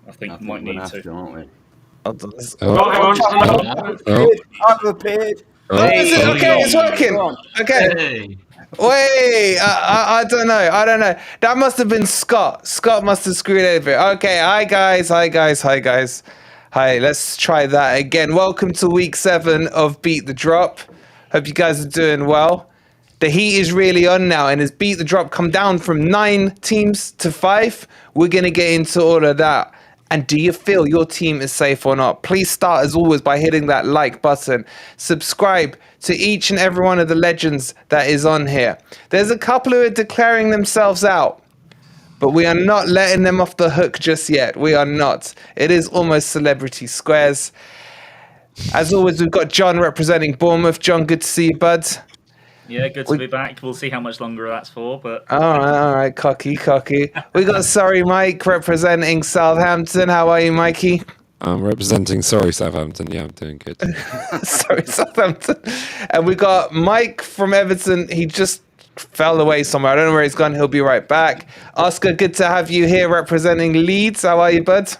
I think we might need to. Aren't we? I've appeared. Okay, it's working. Okay. Hey. Wait, I don't know. That must have been Scott. Scott must have screwed everything. Okay, hi guys. Hi, let's try that again. Welcome to week 7 of Beat the Drop. Hope you guys are doing well. The heat is really on now, and as Beat the Drop come down from 9 teams to 5, we're going to get into all of that. And do you feel your team is safe or not? Please start, as always, by hitting that like button. Subscribe to each and every one of the legends that is on here. There's a couple who are declaring themselves out, but we are not letting them off the hook just yet. We are not. It is almost celebrity squares. As always, we've got John representing Bournemouth. John, good to see you, bud. Yeah, good to be back. We'll see how much longer that's for, but... All right, cocky. We got Sorry Mike representing Southampton. How are you, Mikey? I'm representing Southampton. Yeah, I'm doing good. Sorry, Southampton. And we got Mike from Everton. He just fell away somewhere. I don't know where he's gone. He'll be right back. Oscar, good to have you here representing Leeds. How are you, bud?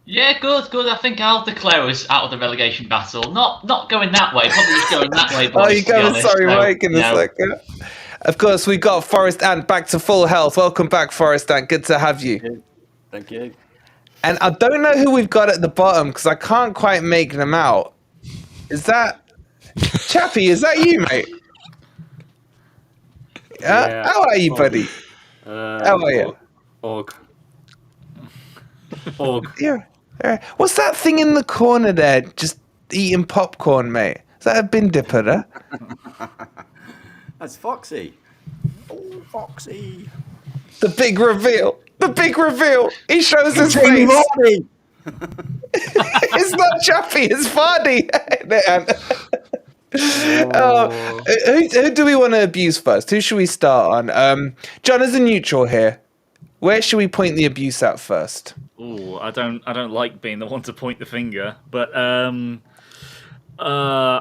Yeah, good. I think I'll declare us out of the relegation battle. Not going that way, probably just going that way, boys. Oh, you're going Sorry Mike in a second. Of course, we got Forest Ant back to full health. Welcome back, Forest Ant. Good to have you. Thank you. And I don't know who we've got at the bottom because I can't quite make them out. Is that Chappy? Is that you, mate? Yeah. How are you, buddy? How are you? Org. Yeah. What's that thing in the corner there? Just eating popcorn, mate. Is that a bin dipper there? That's Foxy. Oh, Foxy. The big reveal. He shows his face. It's not Chappy, it's Vardy. Who do we want to abuse first? Who should we start on? John, as a neutral here, where should we point the abuse at first? Ooh, I don't like being the one to point the finger, but I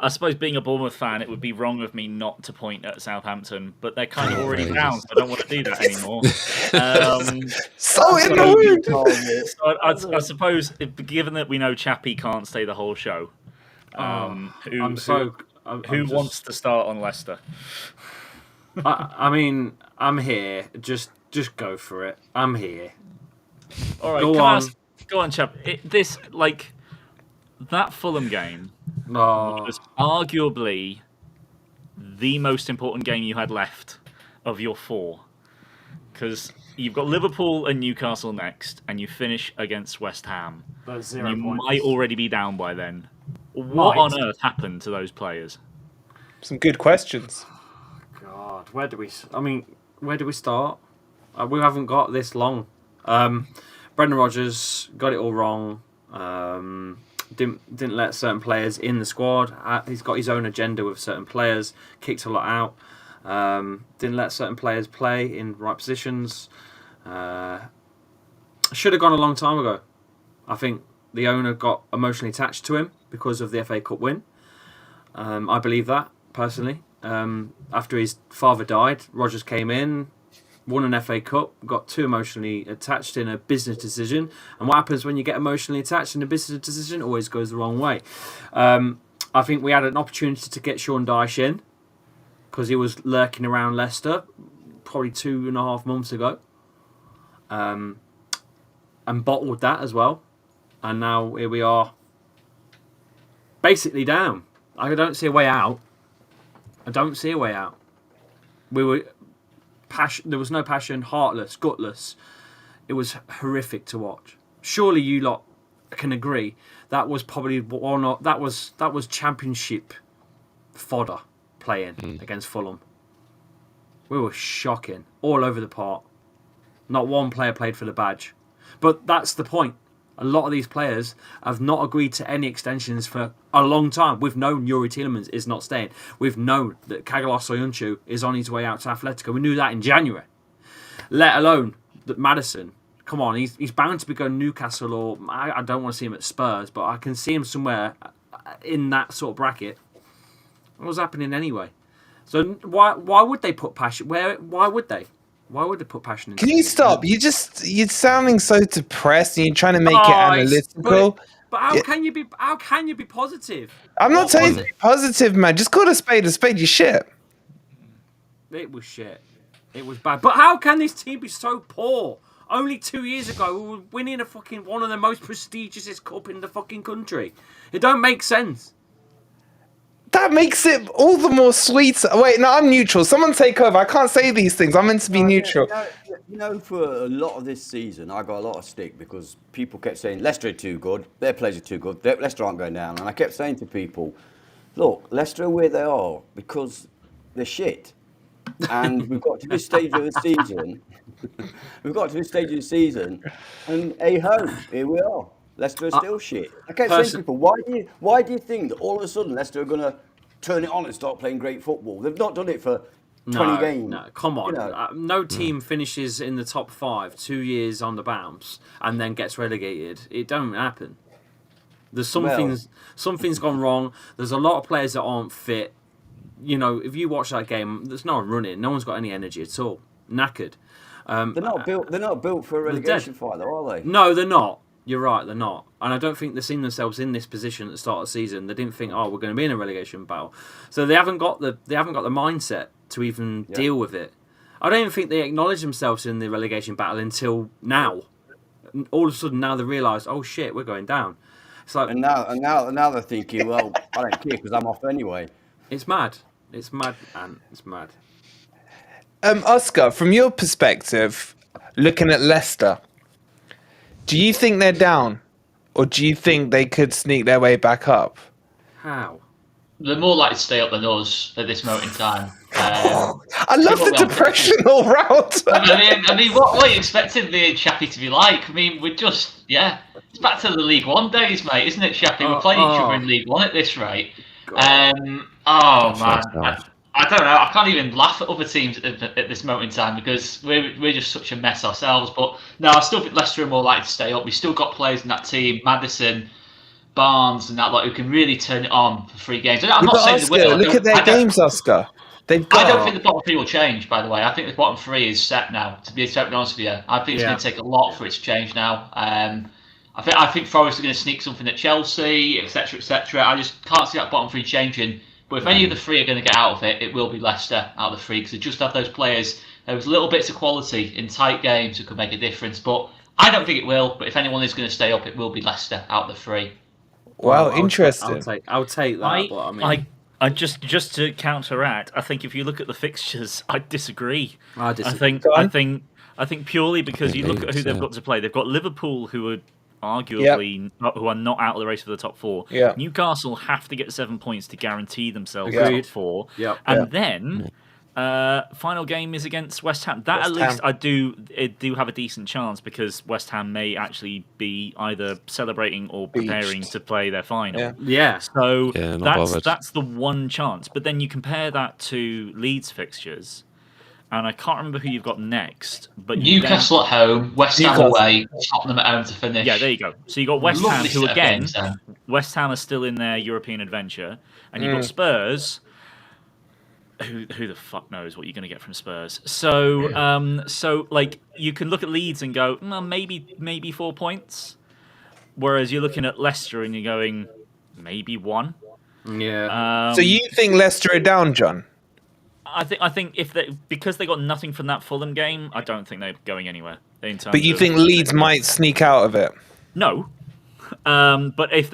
suppose being a Bournemouth fan, it would be wrong of me not to point at Southampton, but they're kind of already down, so I don't want to do that anymore. So in the mood. So I suppose, given that we know Chappy can't stay the whole show, who wants to start on Leicester? I mean, I'm here. Just go for it. I'm here. All right, go on, Chap. That Fulham game was arguably the most important game you had left of your 4, because you've got Liverpool and Newcastle next, and you finish against West Ham. That's 0 you points. Might already be down by then. What on earth happened to those players? Some good questions. God, where do we start? We haven't got this long. Brendan Rodgers got it all wrong. Didn't let certain players in the squad. He's got his own agenda with certain players. Kicked a lot out. Didn't let certain players play in right positions. Should have gone a long time ago. I think the owner got emotionally attached to him because of the FA Cup win. I believe that personally. After his father died, Rodgers came in, won an FA Cup, got too emotionally attached in a business decision. And what happens when you get emotionally attached in a business decision? Always goes the wrong way. I think we had an opportunity to get Sean Dyche in because he was lurking around Leicester probably 2.5 months ago. And bottled that as well. And now here we are basically down. I don't see a way out. We were... There was no passion, heartless, gutless. It was horrific to watch. Surely you lot can agree that was probably that was championship fodder playing against Fulham. We were shocking all over the park. Not one player played for the badge, but that's the point. A lot of these players have not agreed to any extensions for a long time. We've known Yuri Tielemans is not staying. We've known that Kagalos Soyuncu is on his way out to Atletico. We knew that in January. Let alone that Maddison, come on, he's bound to be going Newcastle, or I don't want to see him at Spurs, but I can see him somewhere in that sort of bracket. What was happening anyway? So why would they put passion? Why would they? Why would they put passion into Can you it? stop? You're sounding so depressed, and you're trying to make it analytical. But how can you be? How can you be positive? I'm not telling you to be positive, man. Just call a spade, you shit. It was shit. It was bad. But how can this team be so poor? Only 2 years ago, we were winning a fucking one of the most prestigious cup in the fucking country. It don't make sense. That makes it all the more sweet. Wait, no, I'm neutral. Someone take over. I can't say these things. I'm meant to be neutral. For a lot of this season, I got a lot of stick because people kept saying Leicester are too good, their players are too good, Leicester aren't going down. And I kept saying to people, look, Leicester are where they are because they're shit. And we've got to this stage of the season. And hey ho, here we are. Leicester are still shit. I kept saying to people, why do you think that all of a sudden Leicester are going to turn it on and start playing great football? They've not done it for 20 games. No, come on. No team finishes in the top 5 2 years on the bounce and then gets relegated. It don't happen. There's something's gone wrong. There's a lot of players that aren't fit. You know, if you watch that game, there's no one running. No one's got any energy at all. Knackered. They're not built for a relegation fight, though, are they? No, they're not. You're right, they're not. And I don't think they've seen themselves in this position at the start of the season. They didn't think, we're going to be in a relegation battle. So they haven't got the mindset to even deal with it. I don't even think they acknowledge themselves in the relegation battle until now. All of a sudden, now they realise, oh shit, we're going down. It's like, and now they're thinking, well, I don't care because I'm off anyway. It's mad. It's mad, and it's mad. Oscar, from your perspective, looking at Leicester, do you think they're down, or do you think they could sneak their way back up? How? They're more likely to stay up than us at this moment in time. I love the depression all round. I mean, what are you expecting the Chappy to be like? I mean, we're just, it's back to the League One days, mate, isn't it, Chappy? We're playing each other in League One at this rate. Man, I don't know. I can't even laugh at other teams at this moment in time because we're just such a mess ourselves. But no, I still think Leicester are more likely to stay up. We've still got players in that team, Maddison, Barnes, and that lot who can really turn it on for 3 games. I'm not saying Oscar, they will. look at their games, Oscar. I don't think the bottom 3 will change. By the way, I think the bottom 3 is set now. To be totally honest with you, I think it's going to take a lot for it to change now. I think Forest are going to sneak something at Chelsea, etc., etc. I just can't see that bottom 3 changing. But if any of the 3 are going to get out of it, it will be Leicester out of the 3 because they just have those players. Those little bits of quality in tight games who could make a difference. But I don't think it will. But if anyone is going to stay up, it will be Leicester out of the 3. Wow, interesting. I'll take that. I just to counteract, I think if you look at the fixtures, I disagree. I think purely because you look at who they've got to play. They've got Liverpool, who are arguably who are not out of the race for the top 4. Yeah. Newcastle have to get 7 points to guarantee themselves Yeah. the top 4. Yeah. And then final game is against West Ham. That at least I do have a decent chance because West Ham may actually be either celebrating or preparing to play their final. Yeah. So that's the one chance. But then you compare that to Leeds fixtures. And I can't remember who you've got next. But Newcastle at home, West Ham away, Tottenham at home to finish. Yeah, there you go. So you got West Ham, who again, West Ham are still in their European adventure, and you've got Spurs. Who the fuck knows what you're going to get from Spurs? So like you can look at Leeds and go, maybe 4 points, whereas you're looking at Leicester and you're going, maybe 1. Yeah. So you think Leicester are down, John? I think because they got nothing from that Fulham game, I don't think they're going anywhere. But you think Leeds might sneak out of it? No. But if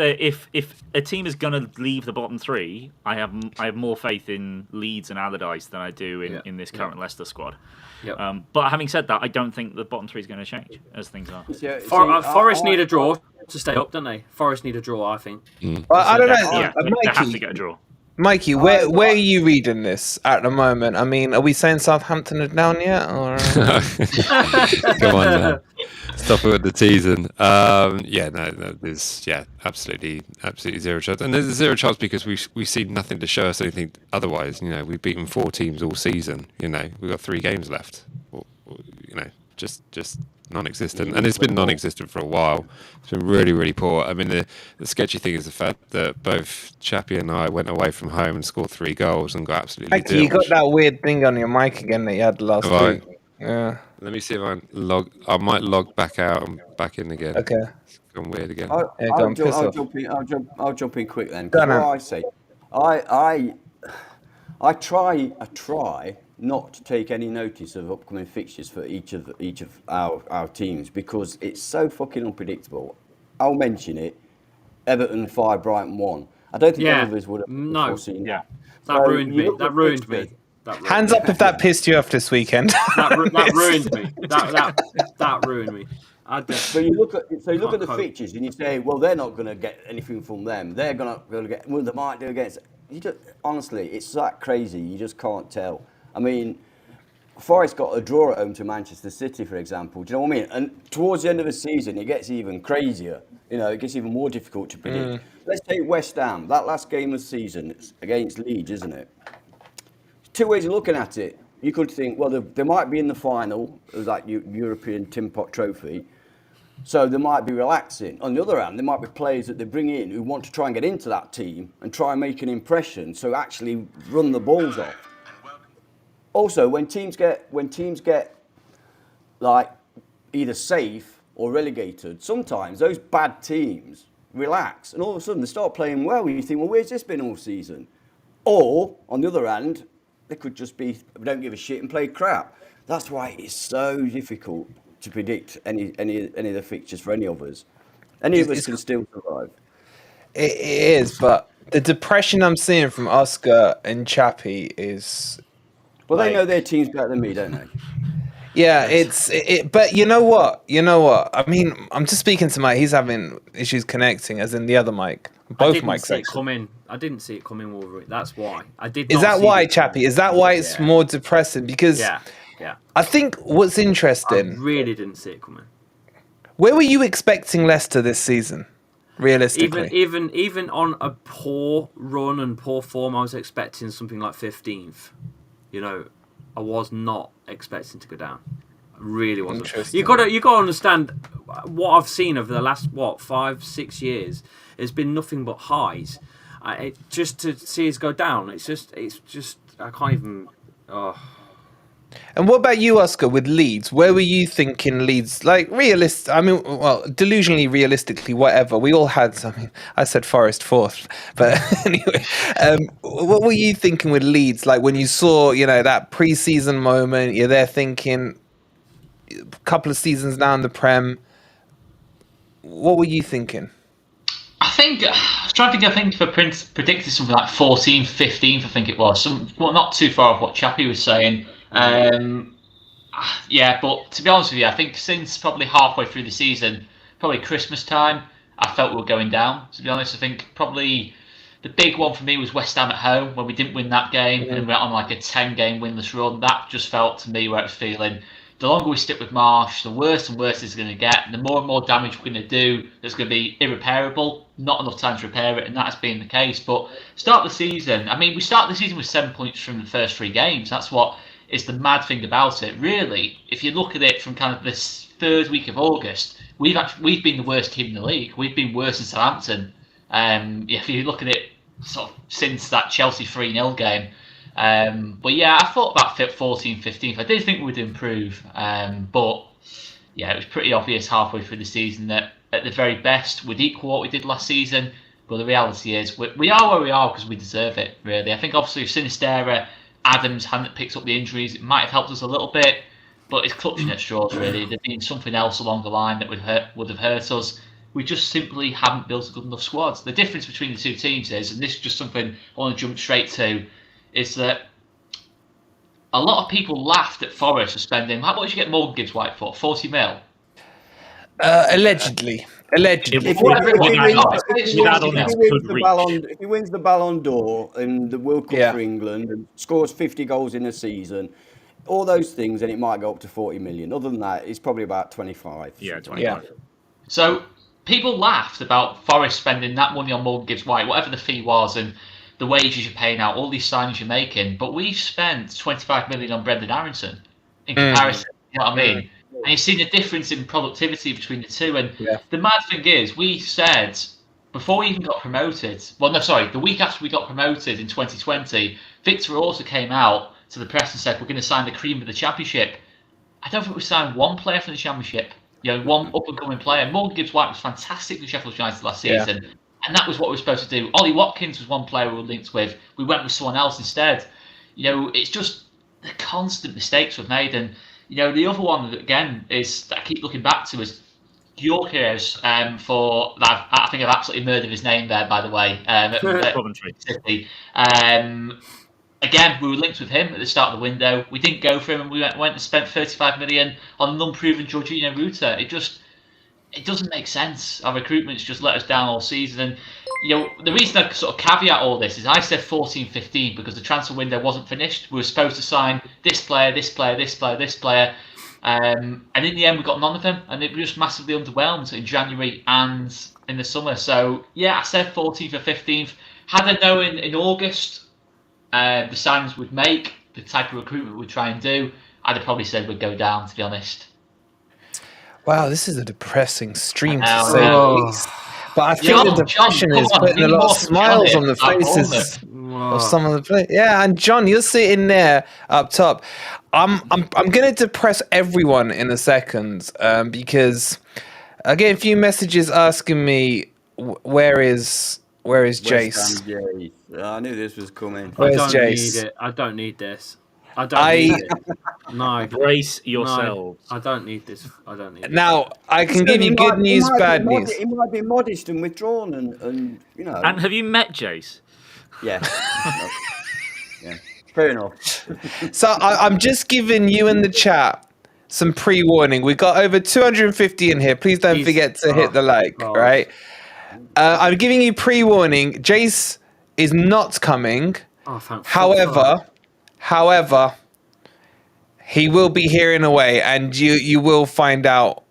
a team is going to leave the bottom 3, I have more faith in Leeds and Allardyce than I do in this current Leicester squad. Yep. But having said that, I don't think the bottom 3 is going to change as things are. Forest need a draw to stay up, don't they? Forest need a draw, I think. I don't know. Yeah, they have to get a draw. Mikey, where are you reading this at the moment? I mean, are we saying Southampton are down yet? Or... Come on, now. Stop it with the teasing. There's absolutely zero chance, and there's a zero chance because we've seen nothing to show us anything otherwise. You know, we've beaten 4 teams all season. You know, we've got 3 games left. Just non-existent, and it's been non-existent for a while. It's been really, really poor. I mean, the sketchy thing is the fact that both Chappy and I went away from home and scored 3 goals and got absolutely. Mikey, you got that weird thing on your mic again that you had last week. Yeah. Let me see if I might log back out and back in again. Okay. It's gone weird again. Yeah, go on, piss off. I'll jump in quick then. Go Because on, what Ant. I say, I try not to take any notice of upcoming fixtures for each of our teams because it's so fucking unpredictable. I'll mention it. Everton 5, Brighton 1. I don't think any of us would have foreseen that. That ruined me. That ruined me. Hands up if that pissed you off this weekend. That ruined me. That ruined me. So you look at the fixtures and you say, well, they're not going to get anything from them. They're going to get. Well, they might do against. Honestly, it's that crazy. You just can't tell. I mean, Forest got a draw at home to Manchester City, for example. Do you know what I mean? And towards the end of the season, it gets even crazier. It gets even more difficult to predict. Let's take West Ham. That last game of the season, it's against Leeds, isn't it? Two ways of looking at it. You could think, well, they might be in the final of that European Tin Pot Trophy, so they might be relaxing. On the other hand, there might be players that they bring in who want to try and get into that team and try and make an impression, so actually run the balls off. Also, when teams get like either safe or relegated, sometimes those bad teams relax and all of a sudden they start playing well. You think, well, where's this been all season? Or, on the other hand, they could just be don't give a shit and play crap. That's why it's so difficult to predict any of the fixtures for any of us. Any of us can still survive. It is, but the depression I'm seeing from Oscar and Chappy is. Well, they know their team's better than me, don't they? Yeah, but you know what? I mean, I'm just speaking to Mike. He's having issues connecting, as in the other mic. Both mics. I didn't see it coming, Wolverine. That's why I did. Is that why, Chappy? Is that why it's more depressing? Because I think what's interesting. I really didn't see it coming. Where were you expecting Leicester this season? Realistically, even on a poor run and poor form, I was expecting something like 15th. I was not expecting to go down. I really wasn't. You got to understand what I've seen over the last 5-6 years. It's been nothing but highs. Just to see us go down, it's just I can't even. Oh. And what about you, Oscar, with Leeds? Where were you thinking Leeds? Like, delusionally, realistically, whatever. We all had, I said Forest fourth. But anyway, what were you thinking with Leeds? Like, when you saw, that pre-season moment, you're there thinking, a couple of seasons down the Prem, what were you thinking? I was trying to think, I think for Prince predicted something like 14th, 15th, I think it was. Not too far off what Chappy was saying. But to be honest with you, I think since probably halfway through the season, probably Christmas time, I felt we were going down. To be honest, I think probably the big one for me was West Ham at home when we didn't win that game and went on like a 10-game winless run. That just felt to me where it was feeling. The longer we stick with Marsh, the worse and worse it's going to get. The more and more damage we're going to do that's going to be irreparable. Not enough time to repair it, and that's been the case. But start the season. We start the season with 7 points from the first 3 games. That's what is the mad thing about it. Really, if you look at it from kind of this third week of August, we've been the worst team in the league. We've been worse than Southampton. If you look at it sort of since that Chelsea 3-0 game. I thought about 14th, 15th. I did think we'd improve. It was pretty obvious halfway through the season that at the very best we'd equal what we did last season. But the reality is we are where we are because we deserve it, really. I think obviously if Sinistera, Adams hadn't picked up the injuries, it might have helped us a little bit. But it's clutching at straws, really. There'd been something else along the line that would have hurt us. We just simply haven't built a good enough squad. The difference between the two teams is, and this is just something I want to jump straight to, is that a lot of people laughed at Forest for spending. How much did you get Morgan Gibbs-White for? 40 mil? Allegedly. If he wins the Ballon d'Or and the World Cup for England and scores 50 goals in a season, all those things, then it might go up to 40 million. Other than that, it's probably about 25. Yeah, 25. Yeah. So people laughed about Forest spending that money on Morgan Gibbs-White, whatever the fee was, and the wages you're paying out, all these signings you're making, but we've spent 25 million on Brendan Aronson in comparison. You know what I mean? And you've seen the difference in productivity between the two. And the mad thing is, we said before we even got promoted. The week after we got promoted in 2020, Victor also came out to the press and said we're going to sign the cream of the championship. I don't think we signed one player from the Championship. One up-and-coming player. Morgan Gibbs-White was fantastic for Sheffield United last season, and that was what we were supposed to do. Ollie Watkins was one player we were linked with. We went with someone else instead. It's just the constant mistakes we've made, and the other one again is that I keep looking back to is Yorkers for I think I've absolutely murdered his name there, by the way. Coventry City. Again, we were linked with him at the start of the window. We didn't go for him, and we went and spent 35 million on an unproven Jorginho Ruta. It doesn't make sense. Our recruitment's just let us down all season. And the reason I sort of caveat all this is I said 14-15 because the transfer window wasn't finished. We were supposed to sign this player, this player, this player, this player. And in the end, we got none of them, and it was just massively underwhelmed in January and in the summer. So, I said 14th or 15th. Had I known in August the signings we'd make, the type of recruitment we'd try and do, I'd have probably said we'd go down, to be honest. Wow, this is a depressing stream to say the least. But I think the depression is putting a lot of smiles on the faces of some of the players. Yeah, and John, you're sitting there up top. I'm going to depress everyone in a second because I get a few messages asking me where is Jase? I knew this was coming. Where's I don't Jase? need it. I don't need this. I don't need it. No. Brace yourselves. No, I don't need this. I don't need it. Now, I can give you good news, bad news. He might be modest and withdrawn and And have you met Jase? Yeah. Yeah. Fair enough. So I'm just giving you in the chat some pre-warning. We got over 250 in here. Please don't forget to hit the like, right? I'm giving you pre-warning. Jase is not coming. However, he will be here in a way, and you will find out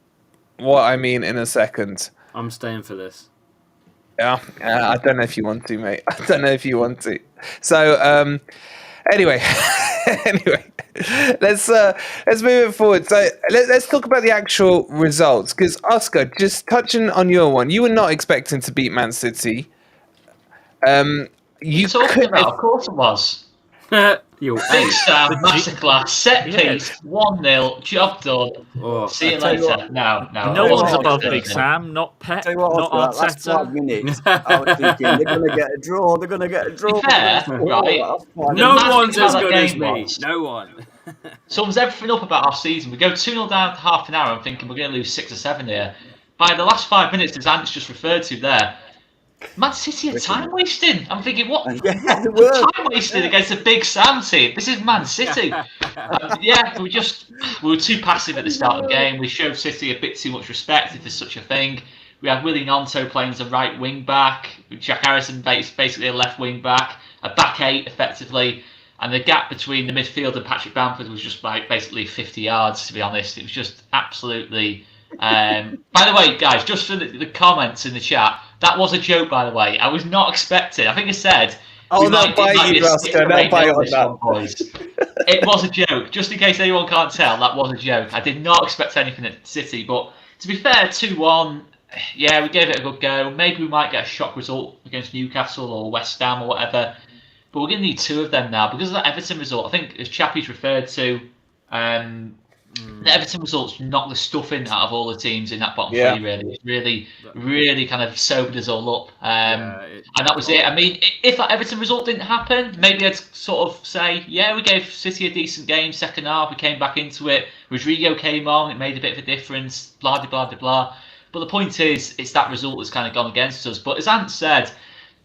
what I mean in a second. I'm staying for this. Yeah, I don't know if you want to, mate. I don't know if you want to. So, anyway, let's move it forward. So let's talk about the actual results. Because Oscar, just touching on your one, you were not expecting to beat Man City. You talking about? Of course it was. Big Sam, masterclass, set piece, 1-0, job done. See you later. No one's above Big Sam, not Pep, not Arteta. Last 5 minutes, I was thinking they're going to get a draw. They're going to get a draw. Fair, right? No one's as good as me. No one. Sums everything up about our season. We go 2-0 down after half an hour. I'm thinking we're going to lose 6 or 7 here. By the last 5 minutes, as Ant's just referred to there, Man City are time wasting. I'm thinking, what? Time wasted against a Big Sam team. This is Man City. We were too passive at the start of the game. We showed City a bit too much respect, if there's such a thing. We had Willie Gnonto playing as a right wing back, Jack Harrison basically a left wing back, a back 8 effectively, and the gap between the midfield and Patrick Bamford was just like basically 50 yards. To be honest, it was just absolutely. By the way, guys, just for the comments in the chat. That was a joke, by the way. I was not expecting. I think I said. Oh, they'll bite you, Rasta. They'll bite on that. Boys. It was a joke. Just in case anyone can't tell, that was a joke. I did not expect anything at City. But to be fair, 2-1, yeah, we gave it a good go. Maybe we might get a shock result against Newcastle or West Ham or whatever. But we're going to need 2 of them now. Because of that Everton result, I think, as Chappy's referred to, the Everton results knocked the stuffing out of all the teams in that bottom 3, really. It really kind of sobered us all up. And that was it. I mean, if that Everton result didn't happen, maybe I'd sort of say, yeah, we gave City a decent game, second half, we came back into it. Rodrigo came on, it made a bit of a difference, blah, blah, blah, blah. But the point is, it's that result that's kind of gone against us. But as Ant said,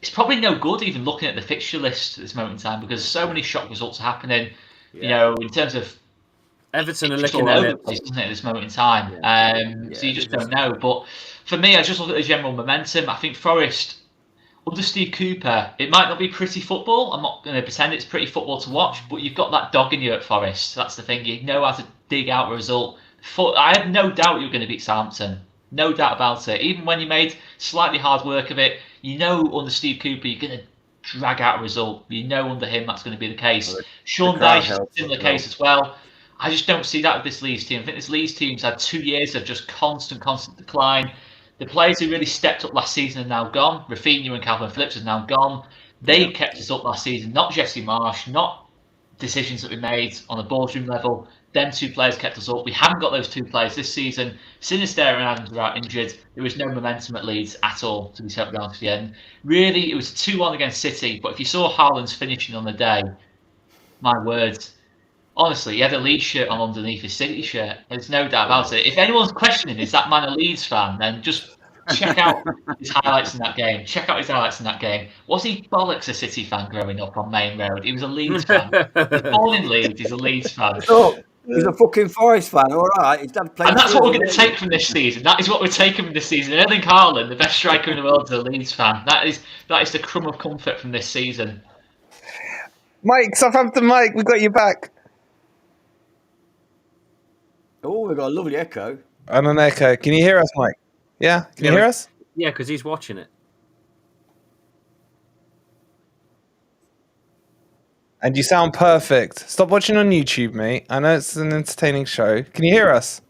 it's probably no good even looking at the fixture list at this moment in time because so many shock results are happening, in terms of Everton are looking at it, isn't it, at this moment in time? So you just don't know. But for me, I just look at the general momentum. I think Forest, under Steve Cooper, it might not be pretty football. I'm not going to pretend it's pretty football to watch, but you've got that dog in you at Forest. That's the thing. You know how to dig out a result. I have no doubt you're going to beat Southampton. No doubt about it. Even when you made slightly hard work of it, you know under Steve Cooper you're going to drag out a result. You know under him that's going to be the case. Sean Dyche, similar case as well. I just don't see that with this Leeds team. I think this Leeds team's had 2 years of just constant decline. The players who really stepped up last season are now gone. Rafinha and Calvin Phillips are now gone. They kept us up last season. Not Jesse Marsh, not decisions that we made on a boardroom level. Them 2 players kept us up. We haven't got those 2 players this season. Sinister and Adams were out injured. There was no momentum at Leeds at all, to be totally honest with you. And really, it was 2-1 against City. But if you saw Haaland's finishing on the day, my words, honestly, he had a Leeds shirt on underneath his City shirt. There's no doubt about it. If anyone's questioning, is that man a Leeds fan, then just check out his highlights in that game. Was he bollocks a City fan growing up on Main Road? He was a Leeds fan. He's born in Leeds. He's a Leeds fan. Oh, he's a fucking Forest fan. All right, his dad played. And that's what we're going to take from this season. That is what we're taking from this season. Erling Haaland, the best striker in the world, is a Leeds fan. That is the crumb of comfort from this season. Mike, Southampton Mike, we got you back. Oh, we've got a lovely echo. And an echo. Can you hear us, Mike? Yeah? Can you hear us? Yeah, because he's watching it. And you sound perfect. Stop watching on YouTube, mate. I know it's an entertaining show. Can you hear us?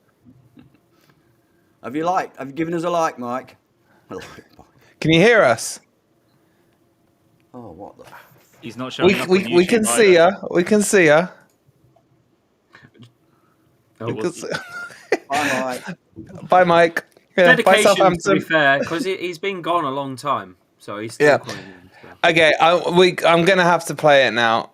Have you given us a like, Mike? Can you hear us? Oh, what the... He's not showing up on We YouTube can see either. ya. We can see ya. It was- Bye, Mike. Bye, Mike. Yeah, bye, Dedication, to Southampton. be fair, because he's been gone a long time, so he's still calling in, so. Okay, I'm gonna have to play it now.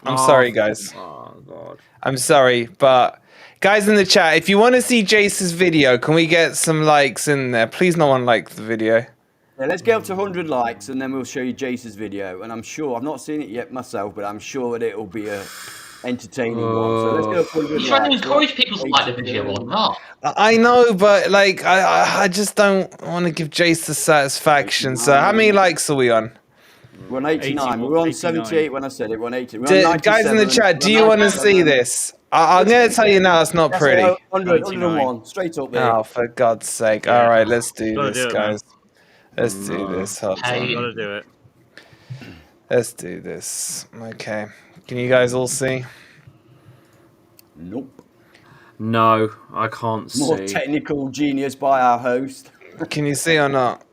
I'm sorry, guys. Oh God. I'm sorry, but guys in the chat, if you want to see Jase's video, can we get some likes in there? Please, no one liked the video. Yeah, let's get up to 100 likes and then we'll show you Jase's video. And I'm sure, I've not seen it yet myself, but I'm sure that it'll be a entertaining one. So let's go up to 100 likes. You're trying to encourage people to like the video or not? I know, but like, I just don't want to give Jase the satisfaction. So, how many likes are we on? We're on 89. We were on 78 when I said it. We're on 80. We're on Guys in the 97. chat, do you want to see this? I'm going to tell you now, it's not That's pretty. 100, 101, straight up there. Oh, for God's sake. All right, let's do Gotta this, do it, guys. Let's do this. Hold Hey. on. Gotta do it. Let's do this. Okay. Can you guys all see? Nope. No, I can't More see. technical genius by our host. Can you see or not?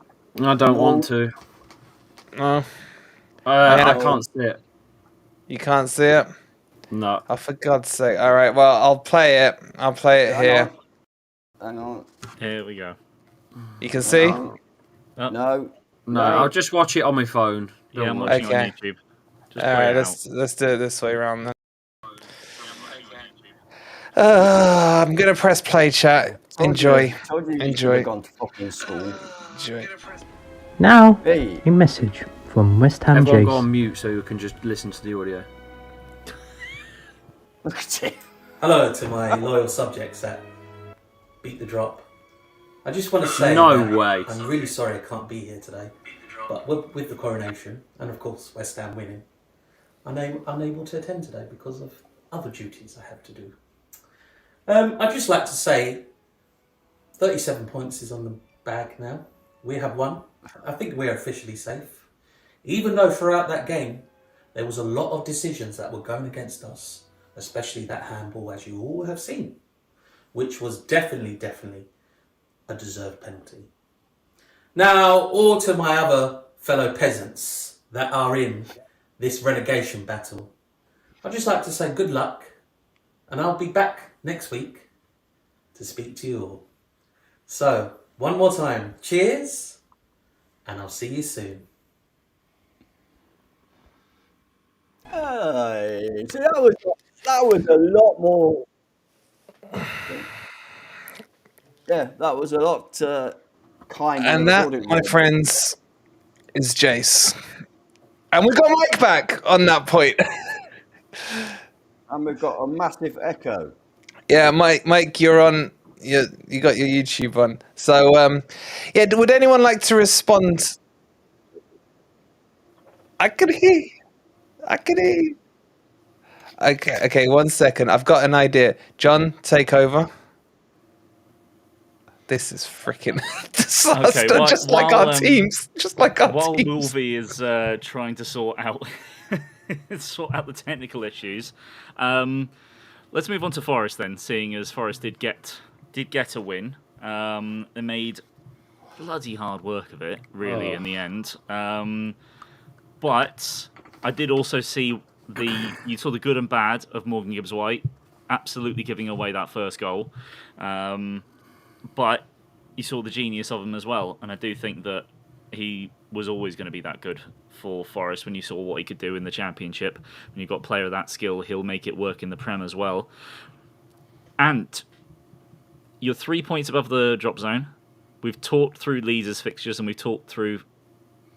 I don't want to. No? I can't see it. You can't see it? No. Oh, for God's sake. All right, well, I'll play it. I'll play it here. Hang on. Here we go. You can see? No. Oh. No. No, I'll just watch it on my phone. Yeah, I'm Don't worry. watching on Okay. YouTube. Just All play right, it out. let's do it this way around then. I'm going to press play, chat. Enjoy. Told you you Enjoy. should have gone to fucking school. Enjoy. Now, Hey. a message from West Ham Everyone Jase. go on mute so you can just listen to the audio. Look at it. Hello to my loyal subjects at Beat the Drop. I just want to say No that way. I'm really sorry I can't be here today, but with the coronation and of course West Ham winning, I'm unable to attend today because of other duties I have to do. I'd just like to say 37 points is on the bag now. We have won. I think we're officially safe. Even though throughout that game there was a lot of decisions that were going against us, especially that handball, as you all have seen, which was definitely a deserved penalty. Now, all to my other fellow peasants that are in this relegation battle, I'd just like to say good luck, and I'll be back next week to speak to you all. So, one more time, cheers, and I'll see you soon. Hey, see, that was a lot more. Yeah, that was a lot kinder. And than I that, thought it my would. friends, is Jase. And we got Mike back on that point. And we've got a massive echo. Yeah, Mike, you're on. You got your YouTube on. So, yeah, would anyone like to respond? I could hear. Okay, 1 second. I've got an idea. John, take over. This is freaking disaster. Okay, just like while, our teams. Just like our While teams. Wolvie is trying to sort out the technical issues, let's move on to Forest then. Seeing as Forest did get a win, they made bloody hard work of it, really, in the end. But I did also see you saw the good and bad of Morgan Gibbs-White, absolutely giving away that first goal, but you saw the genius of him as well. And I do think that he was always going to be that good for Forest. When you saw what he could do in the Championship, when you've got a player of that skill, he'll make it work in the Prem as well. And you're 3 points above the drop zone. We've talked through Leeds' fixtures and we've talked through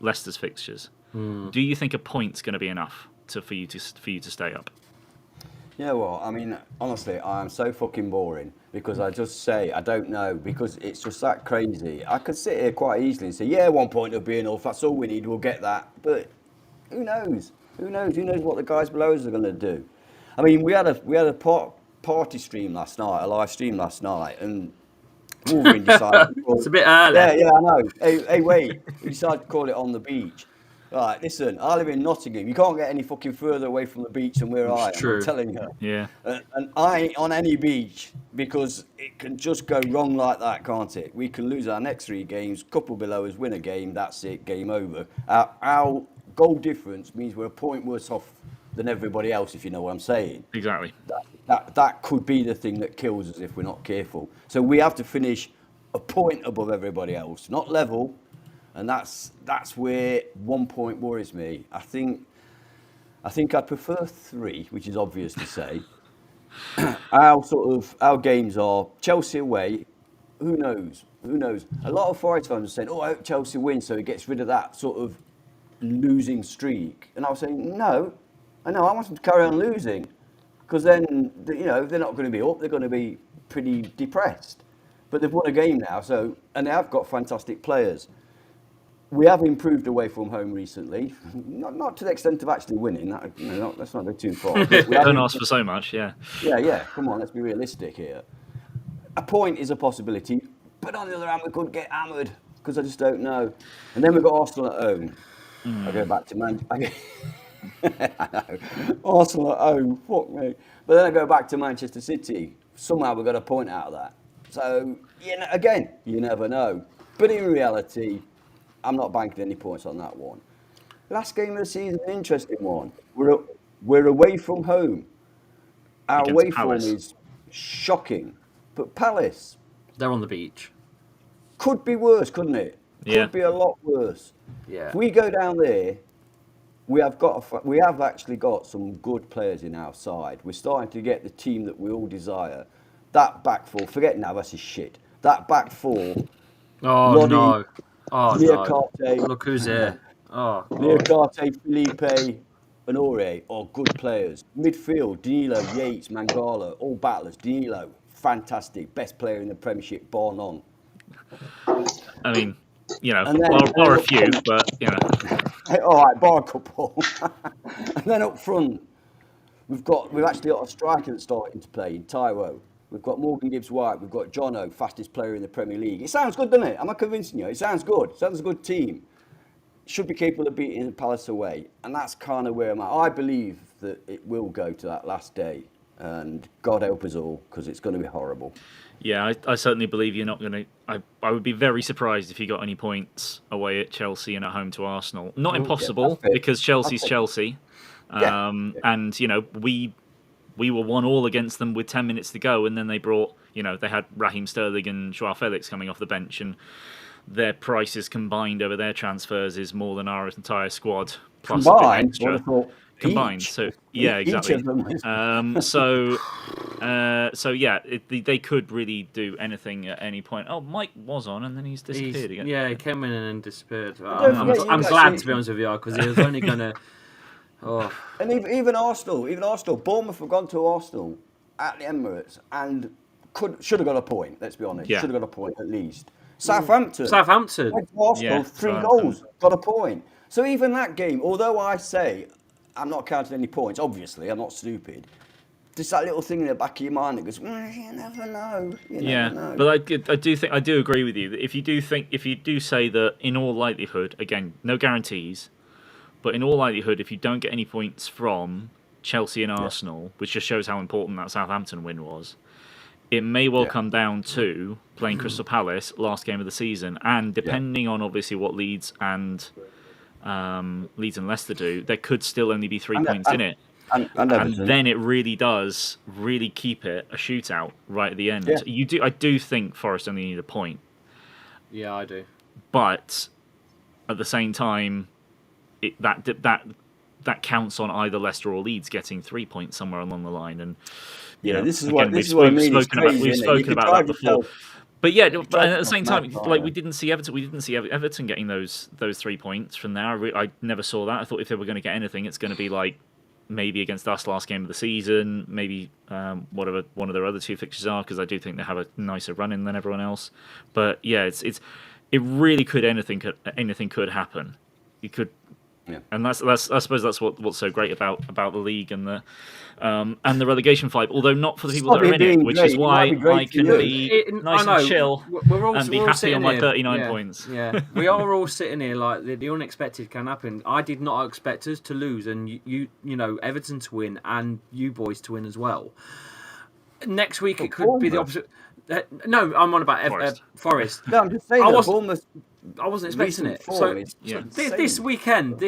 Leicester's fixtures. Do you think a point's going to be enough for you to stay up? Yeah, well, I mean, honestly, I am so fucking boring because I just say I don't know because it's just that crazy. I could sit here quite easily and say, yeah, 1 point will be enough. That's all we need. We'll get that. But who knows? Who knows? Who knows what the guys below us are going to do? I mean, we had a party stream last night, a live stream last night, and Wolverine decided. It's a bit early. Yeah, I know. Hey, wait. We decided to call it on the beach. Right, listen, I live in Nottingham. You can't get any fucking further away from the beach than where I am. True. I'm telling you. Yeah. And I ain't on any beach because it can just go wrong like that, can't it? We can lose our next 3 games, couple below us win a game, that's it, game over. Our goal difference means we're a point worse off than everybody else, if you know what I'm saying. Exactly. That could be the thing that kills us if we're not careful. So we have to finish a point above everybody else, not level. And that's where 1 point worries me. I think I'd prefer 3, which is obvious to say. Our games are Chelsea away. Who knows? A lot of Forest fans are saying, "Oh, I hope Chelsea wins, so it gets rid of that sort of losing streak." And I was saying, "No, I want them to carry on losing, because then they're not going to be up. They're going to be pretty depressed. But they've won a game now, and they have got fantastic players." We have improved away from home recently, not to the extent of actually winning. Let's not go too far. Don't ask for so much, yeah. Yeah. Come on, let's be realistic here. A point is a possibility, but on the other hand, we could get hammered because I just don't know. And then we've got Arsenal at home. I go back to I know. Arsenal at home, fuck me. But then I go back to Manchester City. Somehow we got a point out of that. So again, you never know. But in reality, I'm not banking any points on that one. Last game of the season, an interesting one. We're away from home. Our Against away Palace. form is shocking. But Palace They're on the beach. could be worse, couldn't it? Yeah. Could be a lot worse. Yeah. If we go down there, we have actually got some good players in our side. We're starting to get the team that we all desire. That back four, forget Navas is shit. That back four. Oh, Lodi, no. Oh, Niakate, no. Look who's here. Oh, Niakate, Felipe, and Ore are good players. Midfield, Danilo, Yates, Mangala, all battlers. Danilo, fantastic. Best player in the Premiership, bar none. I mean, And then- bar a few, but, All right, bar a couple. And then up front, we've actually got a striker that's starting to play in Taiwo. We've got Morgan Gibbs-White. We've got Jono, fastest player in the Premier League. It sounds good, doesn't it? Am I convincing you? It sounds good. It sounds a good team. Should be capable of beating Palace away. And that's kind of where I'm at. I believe that it will go to that last day. And God help us all, because it's going to be horrible. yeah, I certainly believe you're not going to... I would be very surprised if you got any points away at Chelsea and at home to Arsenal. Not impossible, that's fair. because Chelsea's That's fair. Chelsea. Yeah. And, we were 1-1 against them with 10 minutes to go, and then they brought, they had Raheem Sterling and Joao Felix coming off the bench, and their prices combined over their transfers is more than our entire squad plus a bit Combined? extra. What I thought, Combined, each. so yeah, Each exactly. of them is- They could really do anything at any point. Oh, Mike was on, and then he's disappeared again. Yeah, he came in and disappeared. Don't I'm forget, you glad, actually- to be honest with you, because he was only going to... Oh, And even Arsenal, Bournemouth have gone to Arsenal at the Emirates and should have got a point. Let's be honest, Yeah. should have got a point at least. Southampton Southampton. went to Arsenal, Yeah, 3 Southampton. goals, got a point. So even that game, although I say I'm not counting any points, obviously I'm not stupid. Just that little thing in the back of your mind that goes, you never know. You Yeah, never know. but I do agree with you that if you do say that in all likelihood, again, no guarantees, but in all likelihood, if you don't get any points from Chelsea and Arsenal, which just shows how important that Southampton win was, it may well come down to playing Crystal Palace last game of the season, and depending on obviously what Leeds and Leicester do, there could still only be 3 points in it. And and Everton. then it really does keep it a shootout right at the end. Yeah. I do think Forest only need a point. Yeah, I do. But at the same time, that counts on either Leicester or Leeds getting 3 points somewhere along the line. And this is again, what I mean. we've spoken about that before. But yeah, but at the same time, yourself we didn't see Everton. We didn't see Everton getting those 3 points from there. I never saw that. I thought if they were going to get anything, it's going to be like maybe against us last game of the season, maybe whatever one of their other 2 fixtures are, because I do think they have a nicer run in than everyone else. But yeah, it really could anything could happen. You could. Yeah. And I suppose that's what's so great about the league and the relegation fight. Although not for the people that are in it, which is why I can be nice and chill and be happy on my 39 points. Yeah, we are all sitting here like the unexpected can happen. I did not expect us to lose, and you know Everton to win, and you boys to win as well. Next week it could be the opposite. No, I'm on about Forest. No, I'm just saying Bournemouth. I wasn't expecting it. This weekend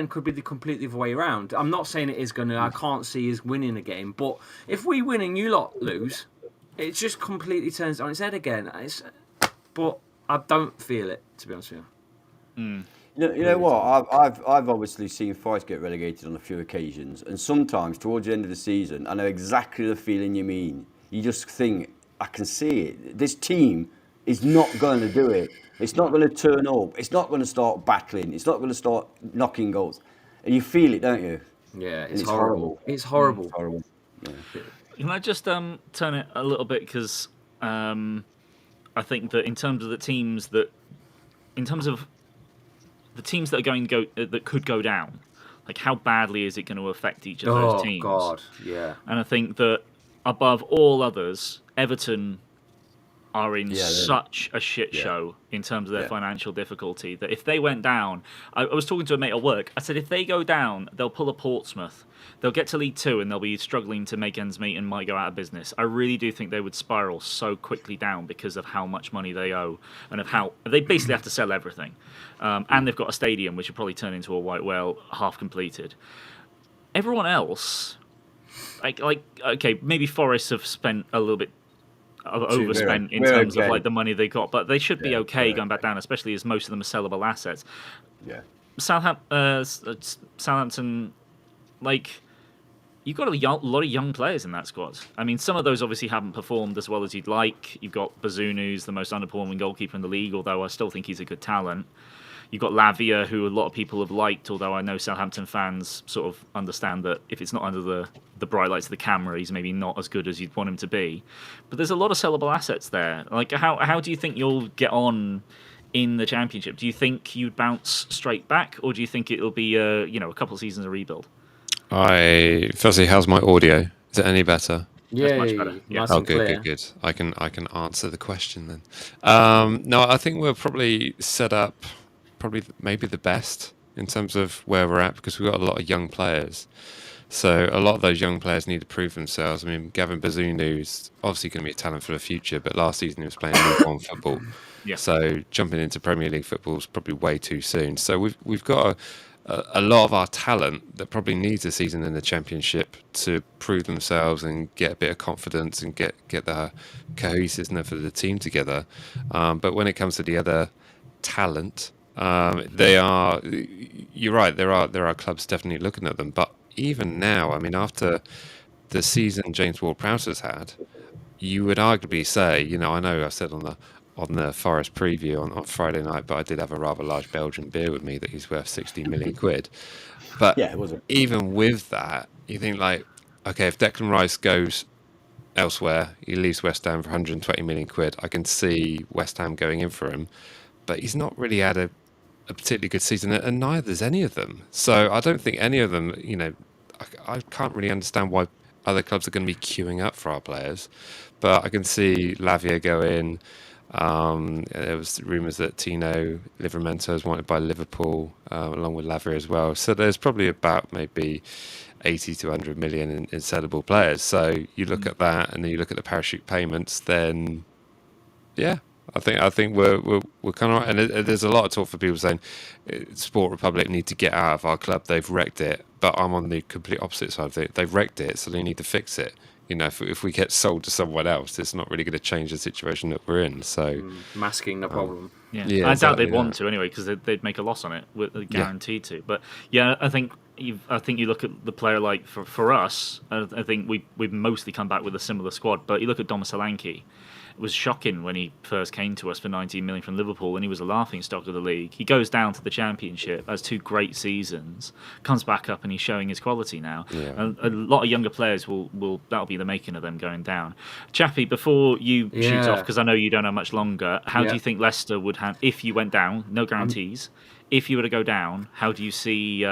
could be the completely other way around. I'm not saying it is going to. I can't see us winning a game, but if we win and you lot lose, it just completely turns on its head again. But I don't feel it, to be honest with you. You know what? I've obviously seen Forest get relegated on a few occasions, and sometimes towards the end of the season, I know exactly the feeling you mean. You just think, I can see it. This team is not going to do it. It's not going to turn up. It's not going to start battling. It's not going to start knocking goals. And you feel it, don't you? Yeah, it's horrible. It's horrible. It's horrible. Yeah. Can I just turn it a little bit, because I think that in terms of the teams that are going to go that could go down, like how badly is it going to affect each of those teams? Oh God, yeah. And I think that above all others, Everton are in such a shit show in terms of their financial difficulty that if they went down, I was talking to a mate at work, I said if they go down, they'll pull a Portsmouth. They'll get to League Two and they'll be struggling to make ends meet and might go out of business. I really do think they would spiral so quickly down because of how much money they owe and of how they basically have to sell everything. And they've got a stadium which will probably turn into a white whale half completed. Everyone else, like okay, maybe Forest have spent a little bit overspent in terms of like the money they got, but they should be okay going back down, especially as most of them are sellable assets. Yeah. Southampton, like, you've got a lot of young players in that squad. I mean, some of those obviously haven't performed as well as you'd like. You've got Bazunu, who's the most underperforming goalkeeper in the league, although I still think he's a good talent. You've got Lavia, who a lot of people have liked, although I know Southampton fans sort of understand that if it's not under the bright lights of the camera, he's maybe not as good as you'd want him to be. But there's a lot of sellable assets there. Like, how do you think you'll get on in the Championship? Do you think you'd bounce straight back, or do you think it'll be a couple of seasons of rebuild? Firstly, how's my audio? Is it any better? Yeah, much better. Yeah. Nice Oh, and clear. good. I can answer the question then. No, I think we're probably set up, maybe the best in terms of where we're at, because we've got a lot of young players. So a lot of those young players need to prove themselves. I mean, Gavin Bazunu is obviously going to be a talent for the future, but last season he was playing League One football. Yeah. So jumping into Premier League football is probably way too soon. So we've got a lot of our talent that probably needs a season in the Championship to prove themselves and get a bit of confidence and get the cohesiveness of the team together. But when it comes to the other talent, you're right, there are clubs definitely looking at them. But even now, I mean, after the season James Ward-Prowse has had, you would arguably say, I know I said on the Forest preview on Friday night, but I did have a rather large Belgian beer with me that he's worth 60 million quid. But even with that, you think like, okay, if Declan Rice goes elsewhere, he leaves West Ham for 120 million quid, I can see West Ham going in for him. But he's not really had a particularly good season, and neither is any of them. So I don't think any of them, I can't really understand why other clubs are going to be queuing up for our players. But I can see Lavia go in. There was rumours that Tino Livramento is wanted by Liverpool, along with Lavia as well. So there's probably about maybe 80 to 100 million in sellable players. So you look at that, and then you look at the parachute payments, then yeah, I think we're kind of, and there's a lot of talk for people saying Sport Republic need to get out of our club. They've wrecked it, but I'm on the complete opposite side of it. They've wrecked it, so they need to fix it. You know, if we get sold to someone else, it's not really going to change the situation that we're in. So masking the problem. Yeah, Yeah, I doubt they'd exactly want to anyway because they'd make a loss on it, guaranteed to. But yeah, I think you look at the player like for us. I think we've mostly come back with a similar squad. But you look at Solanke. It was shocking when he first came to us for 19 million from Liverpool, and he was a laughing stock of the league. He goes down to the Championship, has 2 great seasons, comes back up, and he's showing his quality now. Yeah. A lot of younger players will that'll be the making of them going down. Chappy, before you shoot off, because I know you don't have much longer, how do you think Leicester would have if you went down? No guarantees. If you were to go down, how do you see?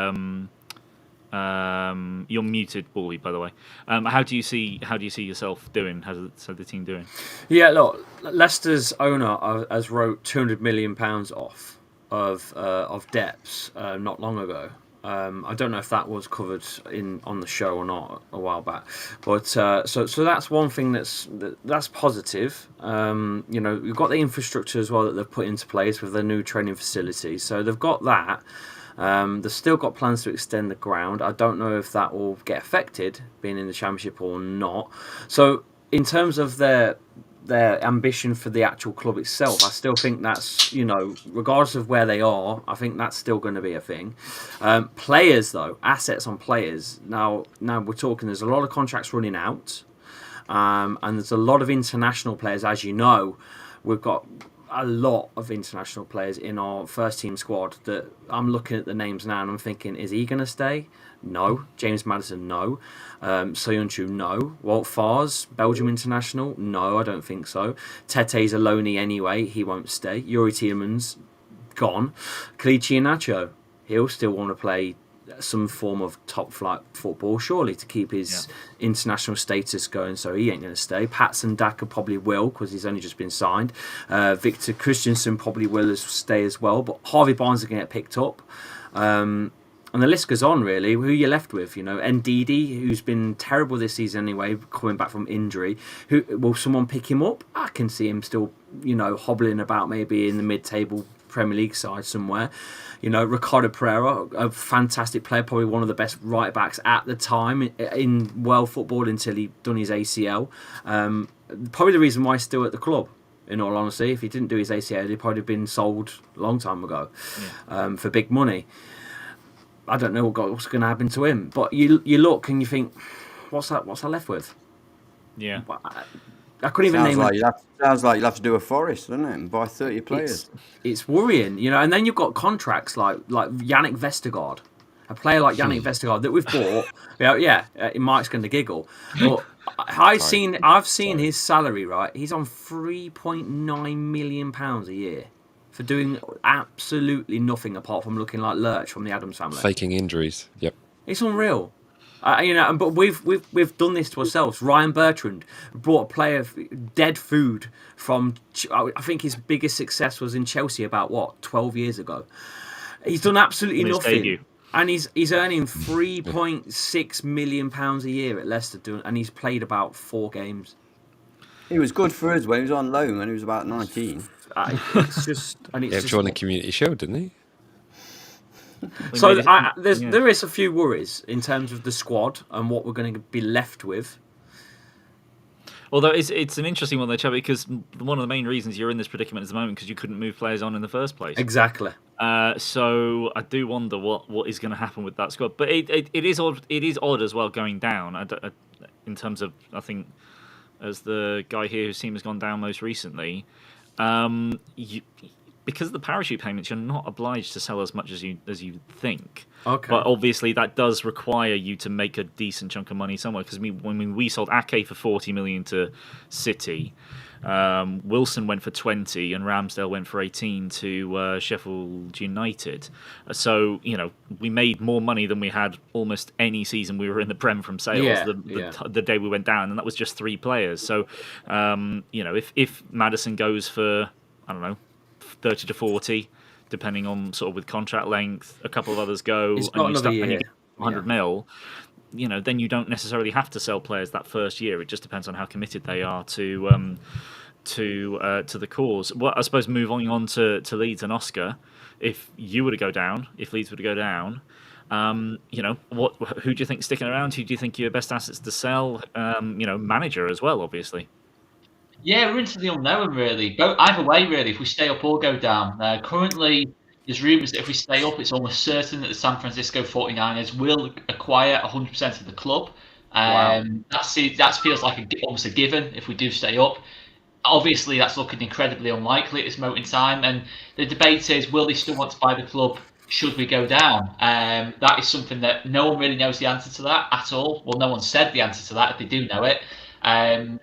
You're muted, Boy, by the way. How do you see yourself doing? How's the team doing? Yeah, look, Leicester's owner has wrote £200 million off of debts not long ago. I don't know if that was covered on the show or not a while back, but so that's one thing that's positive. You know, we've got the infrastructure as well that they've put into place with their new training facilities, so they've got that. They've still got plans to extend the ground. I don't know if that will get affected being in the Championship or not. So in terms of their ambition for the actual club itself, I still think that's, you know, regardless of where they are, I think that's still going to be a thing. Players though, assets on players. Now we're talking, there's a lot of contracts running out, and there's a lot of international players, as you know. We've got a lot of international players in our first team squad that I'm looking at the names now and I'm thinking, is he going to stay? No. James Maddison, no. Soyuncu, no. Walt Fars, Belgium international, no, I don't think so. Tete's a loanee anyway, he won't stay. Yuri Tielemans, gone. Kelechi Iheanacho, he'll still want to play some form of top flight football, surely, to keep his international status going, so he ain't going to stay. Patson Daka probably will, because he's only just been signed. Victor Christensen probably will stay as well, but Harvey Barnes is going to get picked up. And the list goes on, really. Who are you left with? You know, Ndidi, who's been terrible this season anyway, coming back from injury. Will someone pick him up? I can see him still, you know, hobbling about maybe in the mid-table Premier League side somewhere. You know, Ricardo Pereira, a fantastic player, probably one of the best right backs at the time in world football until he done his ACL. Probably the reason why he's still at the club, in all honesty. If he didn't do his ACL, he'd probably been sold a long time ago for big money. I don't know what's going to happen to him. But you look and you think, what's that left with? Yeah. I couldn't even name it. Sounds like you'll have to do a Forest, doesn't it? And buy 30 players. It's worrying, you know. And then you've got contracts like Yannick Vestergaard, a player like Yannick Vestergaard that we've bought. Mike's going to giggle. But I've seen his salary, right? He's on £3.9 million a year for doing absolutely nothing apart from looking like Lurch from the Addams Family. Faking injuries. Yep. It's unreal. You know, but we've done this to ourselves. Ryan Bertrand brought a player dead food from. I think his biggest success was in Chelsea about 12 years ago. He's done absolutely nothing, and he's earning £3.6 million a year at Leicester, and he's played about 4 games. He was good for us when he was on loan when he was about 19. It's just, and it's just won a Community Shield, didn't he? So there is a few worries in terms of the squad and what we're going to be left with. Although it's an interesting one, though, Chappy, because one of the main reasons you're in this predicament at the moment because you couldn't move players on in the first place. Exactly. So I do wonder what is going to happen with that squad. But it is odd. It is odd as well going down. In terms of, I think, as the guy here whose team has gone down most recently, because of the parachute payments, you're not obliged to sell as much as you think. Okay. But obviously, that does require you to make a decent chunk of money somewhere. Because when we sold Ake for 40 million to City, Wilson went for 20, and Ramsdale went for 18 to Sheffield United. So we made more money than we had almost any season we were in the Prem from sales. The day we went down, and that was just 3 players. So if Maddison goes for, I don't know, 30 to 40, depending on sort of with contract length, a couple of others go, and you get 100 mil, then you don't necessarily have to sell players that first year. It just depends on how committed they are to to the cause. Well, I suppose moving on to Leeds and Oscar, if you were to go down, if Leeds were to go down, who do you think sticking around? Who do you think are your best assets to sell? Manager as well, obviously. Yeah, we're into the unknown, really. Either way, really, if we stay up or go down. Currently, there's rumours that if we stay up, it's almost certain that the San Francisco 49ers will acquire 100% of the club. Wow. That feels like almost a given if we do stay up. Obviously, that's looking incredibly unlikely at this moment in time. And the debate is, will they still want to buy the club should we go down? That is something that no one really knows the answer to that at all. Well, no one said the answer to that if they do know it.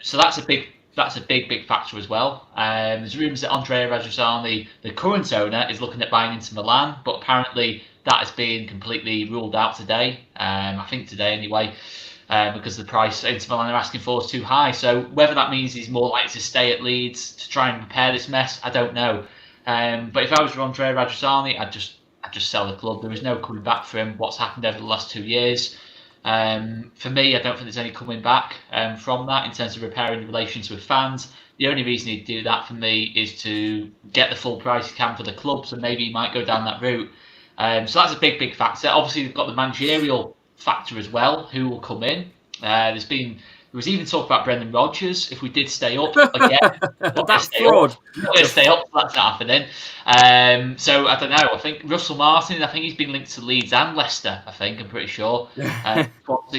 So that's a big factor as well. There's rumours that Andrea Radrizzani, the current owner, is looking at buying into Milan, but apparently that has been completely ruled out today. I think today anyway, because the price Inter Milan are asking for is too high. So whether that means he's more likely to stay at Leeds to try and repair this mess, I don't know. But if I was Andrea Radrizzani, I'd just sell the club. There is no coming back for him. What's happened over the last 2 years? For me, I don't think there's any coming back from that in terms of repairing the relations with fans. The only reason he'd do that for me is to get the full price he can for the club, so maybe he might go down that route. So that's a big factor. Obviously, we've got the managerial factor as well, who will come in. There was even talk about Brendan Rodgers if we did stay up again. That's fraud. Not going to stay up, so that's not happening. So I don't know. I think Russell Martin, he's been linked to Leeds and Leicester, I'm pretty sure.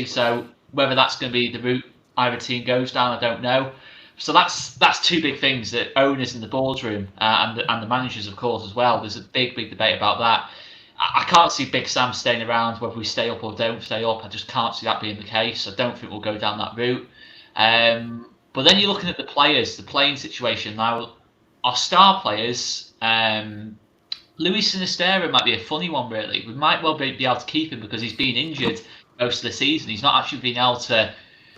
So whether that's going to be the route either team goes down, I don't know. So that's two big things, that owners in the boardroom and the managers, of course, as well. There's a big debate about that. I can't see Big Sam staying around whether we stay up or don't stay up. I just can't see that being the case. I don't think we'll go down that route. But then you're looking at the players, the playing situation. Now, our star players, Luis Sinisterra might be a funny one, really. We might well be able to keep him because he's been injured most of the season. He's not actually been able to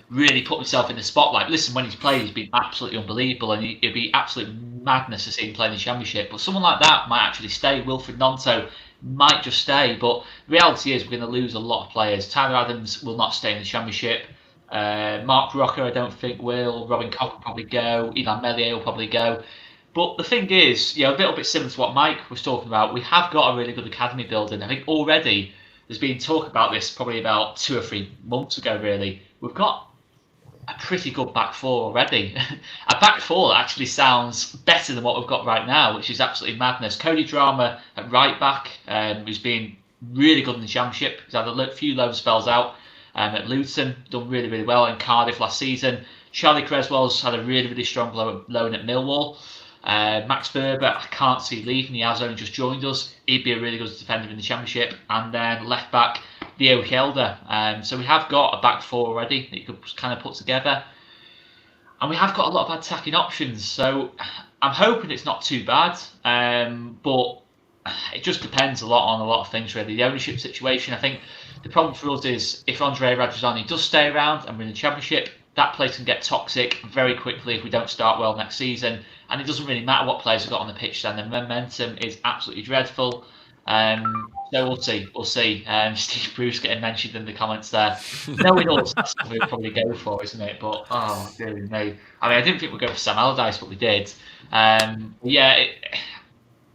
really put himself in the spotlight. Listen, when he's played, he's been absolutely unbelievable, and it'd be absolute madness to see him play in the Championship. But someone like that might actually stay. Wilfred Nonto might just stay, but the reality is we're going to lose a lot of players. Tyler Adams will not stay in the Championship. Mark Rocker, I don't think will. Robin Koch will probably go. Ivan Melier will probably go. But the thing is, a little bit similar to what Mike was talking about, we have got a really good academy building. I think already there's been talk about this probably about 2 or 3 months ago, really. We've got a pretty good back four already. A back four that actually sounds better than what we've got right now, which is absolutely madness. Cody Drama at right back, who's been really good in the Championship. He's had a few loan spells out at Luton, done really well in Cardiff last season. Charlie Creswell's had a really strong loan at Millwall. Max Berber, I can't see leaving. He has only just joined us. He'd be a really good defender in the Championship. And then left back, Leo Kjelder. So we have got a back four already that you could kind of put together. And we have got a lot of attacking options. So I'm hoping it's not too bad. But it just depends a lot on a lot of things, really. The ownership situation, I think the problem for us is if Andrea Radrizzani does stay around and we're in the Championship, that place can get toxic very quickly if we don't start well next season. And it doesn't really matter what players we've got on the pitch then. The momentum is absolutely dreadful. So we'll see. Steve Bruce getting mentioned in the comments there. Knowing us, that's what we'll probably go for, isn't it? But, oh, dear me. I didn't think we'd go for Sam Allardyce, but we did.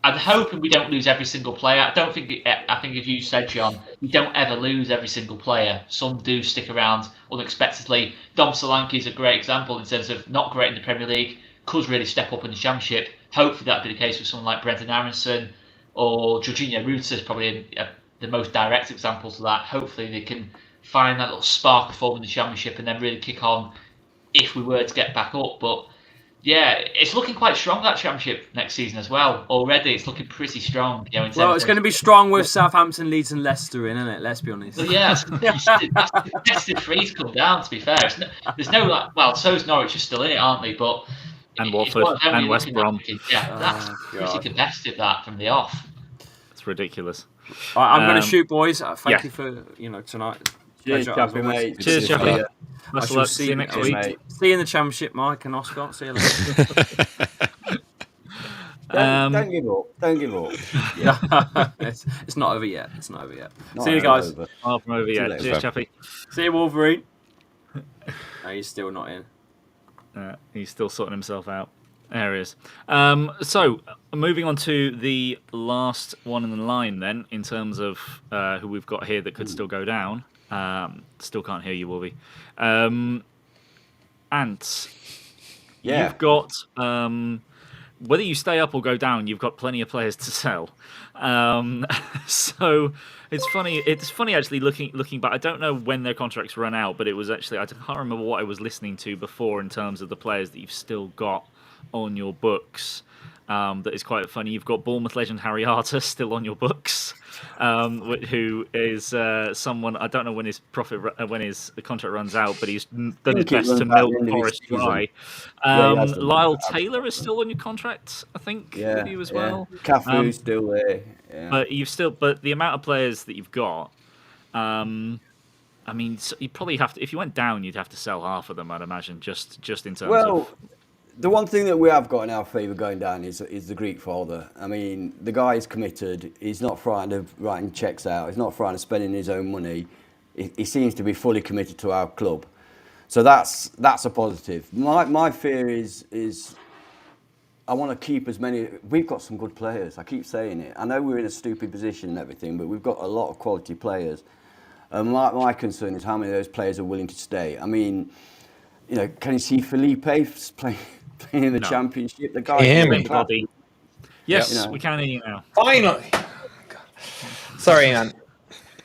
I'm hoping we don't lose every single player. I think if you said, John, we don't ever lose every single player. Some do stick around unexpectedly. Dom Solanke is a great example in terms of not great in the Premier League, could really step up in the Championship. Hopefully that'd be the case with someone like Brendan Aronson or Jorginho Ruta is probably the most direct example to that. Hopefully they can find that little spark of form in the Championship and then really kick on if we were to get back up. But yeah, it's looking quite strong, that Championship next season as well. Already it's looking pretty strong. It's going to be strong with Southampton, Leeds and Leicester in, isn't it? Let's be honest. Well, yeah, that's the three to come down, to be fair. There's no, so is Norwich are still in it, aren't they? But and Watford and West Brom. That's pretty competitive, that, from the off. It's ridiculous. All right, I'm going to shoot, boys. Thank you for tonight. Cheers, Chappy, mate. Cheers, Chappy. See you next week. Mate. See you in the Championship, Mike and Oscar. See you later. Don't give up. Don't give up. Yeah. it's not over yet. Not See you guys. Far from over yet. Cheers, Chappy. See you, Wolverine. No, he's still not in. He's still sorting himself out. areas. So moving on to the last one in the line, then, in terms of who we've got here that could still go down. Still can't hear you, Wolvie. Ants. Yeah. You've got whether you stay up or go down, you've got plenty of players to sell. So it's funny. It's funny actually looking back. I don't know when their contracts run out, but it was actually I can't remember what I was listening to before in terms of the players that you've still got on your books. That is quite funny. You've got Bournemouth legend Harry Arter still on your books, who is someone I don't know when his contract runs out, but he's done his best to milk Forest dry. Lyle Taylor is still on your contract, I think, with you as well. Cafu's still there. Yeah. But the amount of players that you've got. I mean, you probably have to. If you went down, you'd have to sell half of them, I'd imagine, just in terms of. The one thing that we have got in our favour going down is the Greek father. I mean, the guy is committed. He's not frightened of writing checks out. He's not frightened of spending his own money. He seems to be fully committed to our club. So that's a positive. My fear is I want to keep as many. We've got some good players. I keep saying it. I know we're in a stupid position and everything, but we've got a lot of quality players. And my concern is how many of those players are willing to stay. I mean, you know, can you see Felipe playing in the Championship? The guy. Yes, you know. we can hear you now. Finally. Sorry, man.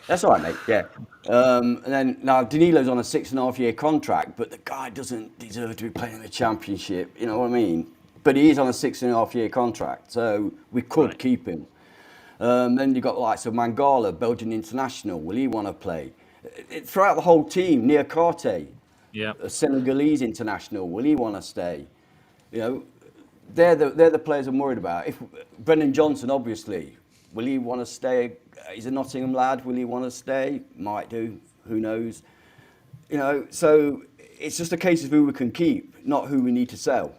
That's all right, mate. Yeah. And then now Danilo's on a 6.5-year contract, but the guy doesn't deserve to be playing in the Championship. You know what I mean? But he is on a 6.5-year contract, so we could keep him. Then you've got the likes of Mangala, Belgian international. Will he want to play? Throughout the whole team, Niakate, a Senegalese international. Will he want to stay? You know, they're the players I'm worried about. If Brendan Johnson, obviously, will he want to stay? He's a Nottingham lad. Will he want to stay? Might do. Who knows? You know, so it's just a case of who we can keep, not who we need to sell.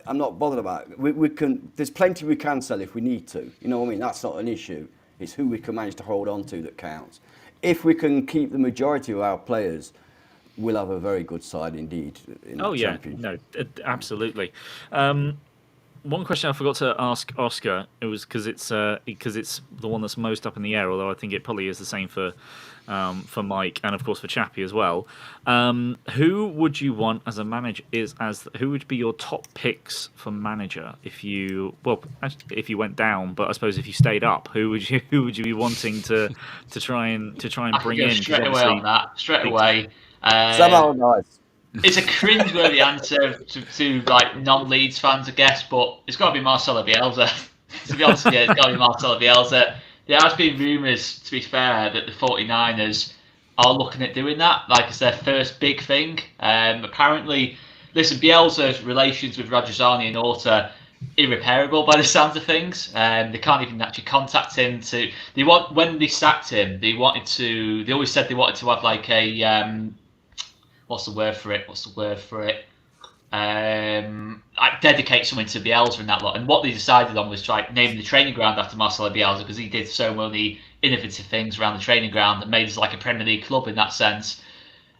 I'm not bothered about it. We can. There's plenty we can sell if we need to. You know what I mean? That's not an issue. It's who we can manage to hold on to that counts. If we can keep the majority of our players, we'll have a very good side indeed. Absolutely. One question I forgot to ask Oscar. It was because it's the one that's most up in the air. Although I think it probably is the same for Mike and of course for Chappy as well. Who would you want as a manager? Who would be your top picks for manager if you went down? But I suppose if you stayed up, who would you be wanting to try and bring in? Straight away on that. Straight away. It's a cringe-worthy answer to like non-Leeds fans, I guess, but it's got to be Marcelo Bielsa. To be honest with you, it's got to be Marcelo Bielsa. There has been rumours, to be fair, that the 49ers are looking at doing that, like it's their first big thing. Apparently, listen, Bielsa's relations with Radrizzani and Orta irreparable by the sounds of things. They can't even actually contact him. When they sacked him, they always said they wanted to have like a what's the word for it? Like dedicate something to Bielsa and that lot. And what they decided on was like naming the training ground after Marcelo Bielsa because he did so many innovative things around the training ground that made us like a Premier League club in that sense.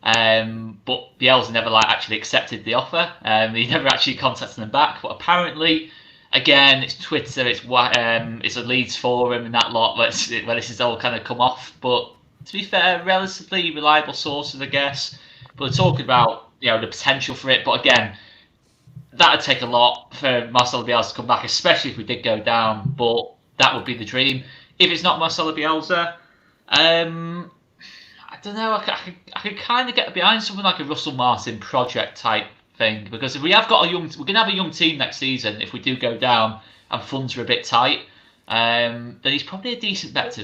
But Bielsa never actually accepted the offer. He never actually contacted them back. But apparently, again, it's Twitter, it's a Leeds forum and that lot where this is all kind of come off. But to be fair, relatively reliable sources, I guess. But they're talking about the potential for it. But again, that would take a lot for Marcelo Bielsa to come back, especially if we did go down. But that would be the dream. If it's not Marcelo Bielsa, I don't know. I could kind of get behind something like a Russell Martin project type thing because if we have got we're gonna have a young team next season. If we do go down and funds are a bit tight, then he's probably a decent bet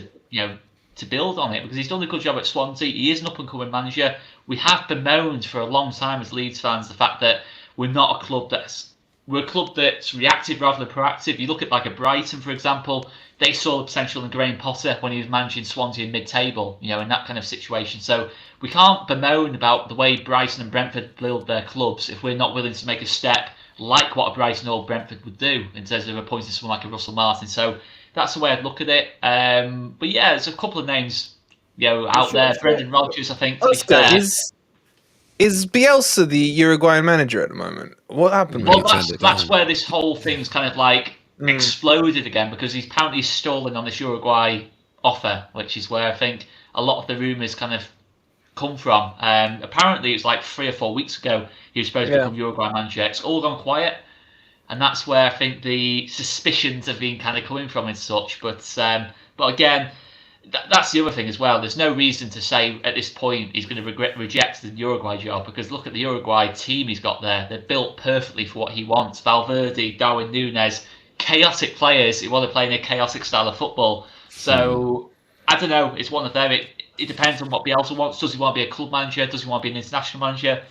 to build on it because he's done a good job at Swansea. He is an up and coming manager. We have bemoaned for a long time as Leeds fans the fact that we're not a club that's reactive rather than proactive. You look at like a Brighton, for example. They saw the potential in Graham Potter when he was managing Swansea in mid-table, in that kind of situation. So we can't bemoan about the way Brighton and Brentford build their clubs if we're not willing to make a step like what a Brighton or Brentford would do in terms of appointing someone like a Russell Martin. So that's the way I'd look at it. But yeah, there's a couple of names out there. Brendan Rodgers, I think. To be fair. Is Bielsa the Uruguayan manager at the moment? What happened? Well, that's where this whole thing's kind of like exploded again, because he's apparently stalling on this Uruguay offer, which is where I think a lot of the rumours kind of come from. Apparently, it was like 3 or 4 weeks ago he was supposed to become Uruguay manager. It's all gone quiet, and that's where I think the suspicions have been kind of coming from and such. But again, that's the other thing as well. There's no reason to say at this point he's going to reject the Uruguay job, because look at the Uruguay team he's got there. They're built perfectly for what he wants. Valverde, Darwin Núñez, chaotic players who want to play in a chaotic style of football. So I don't know. It's one of them. It depends on what Bielsa wants. Does he want to be a club manager? Does he want to be an international manager?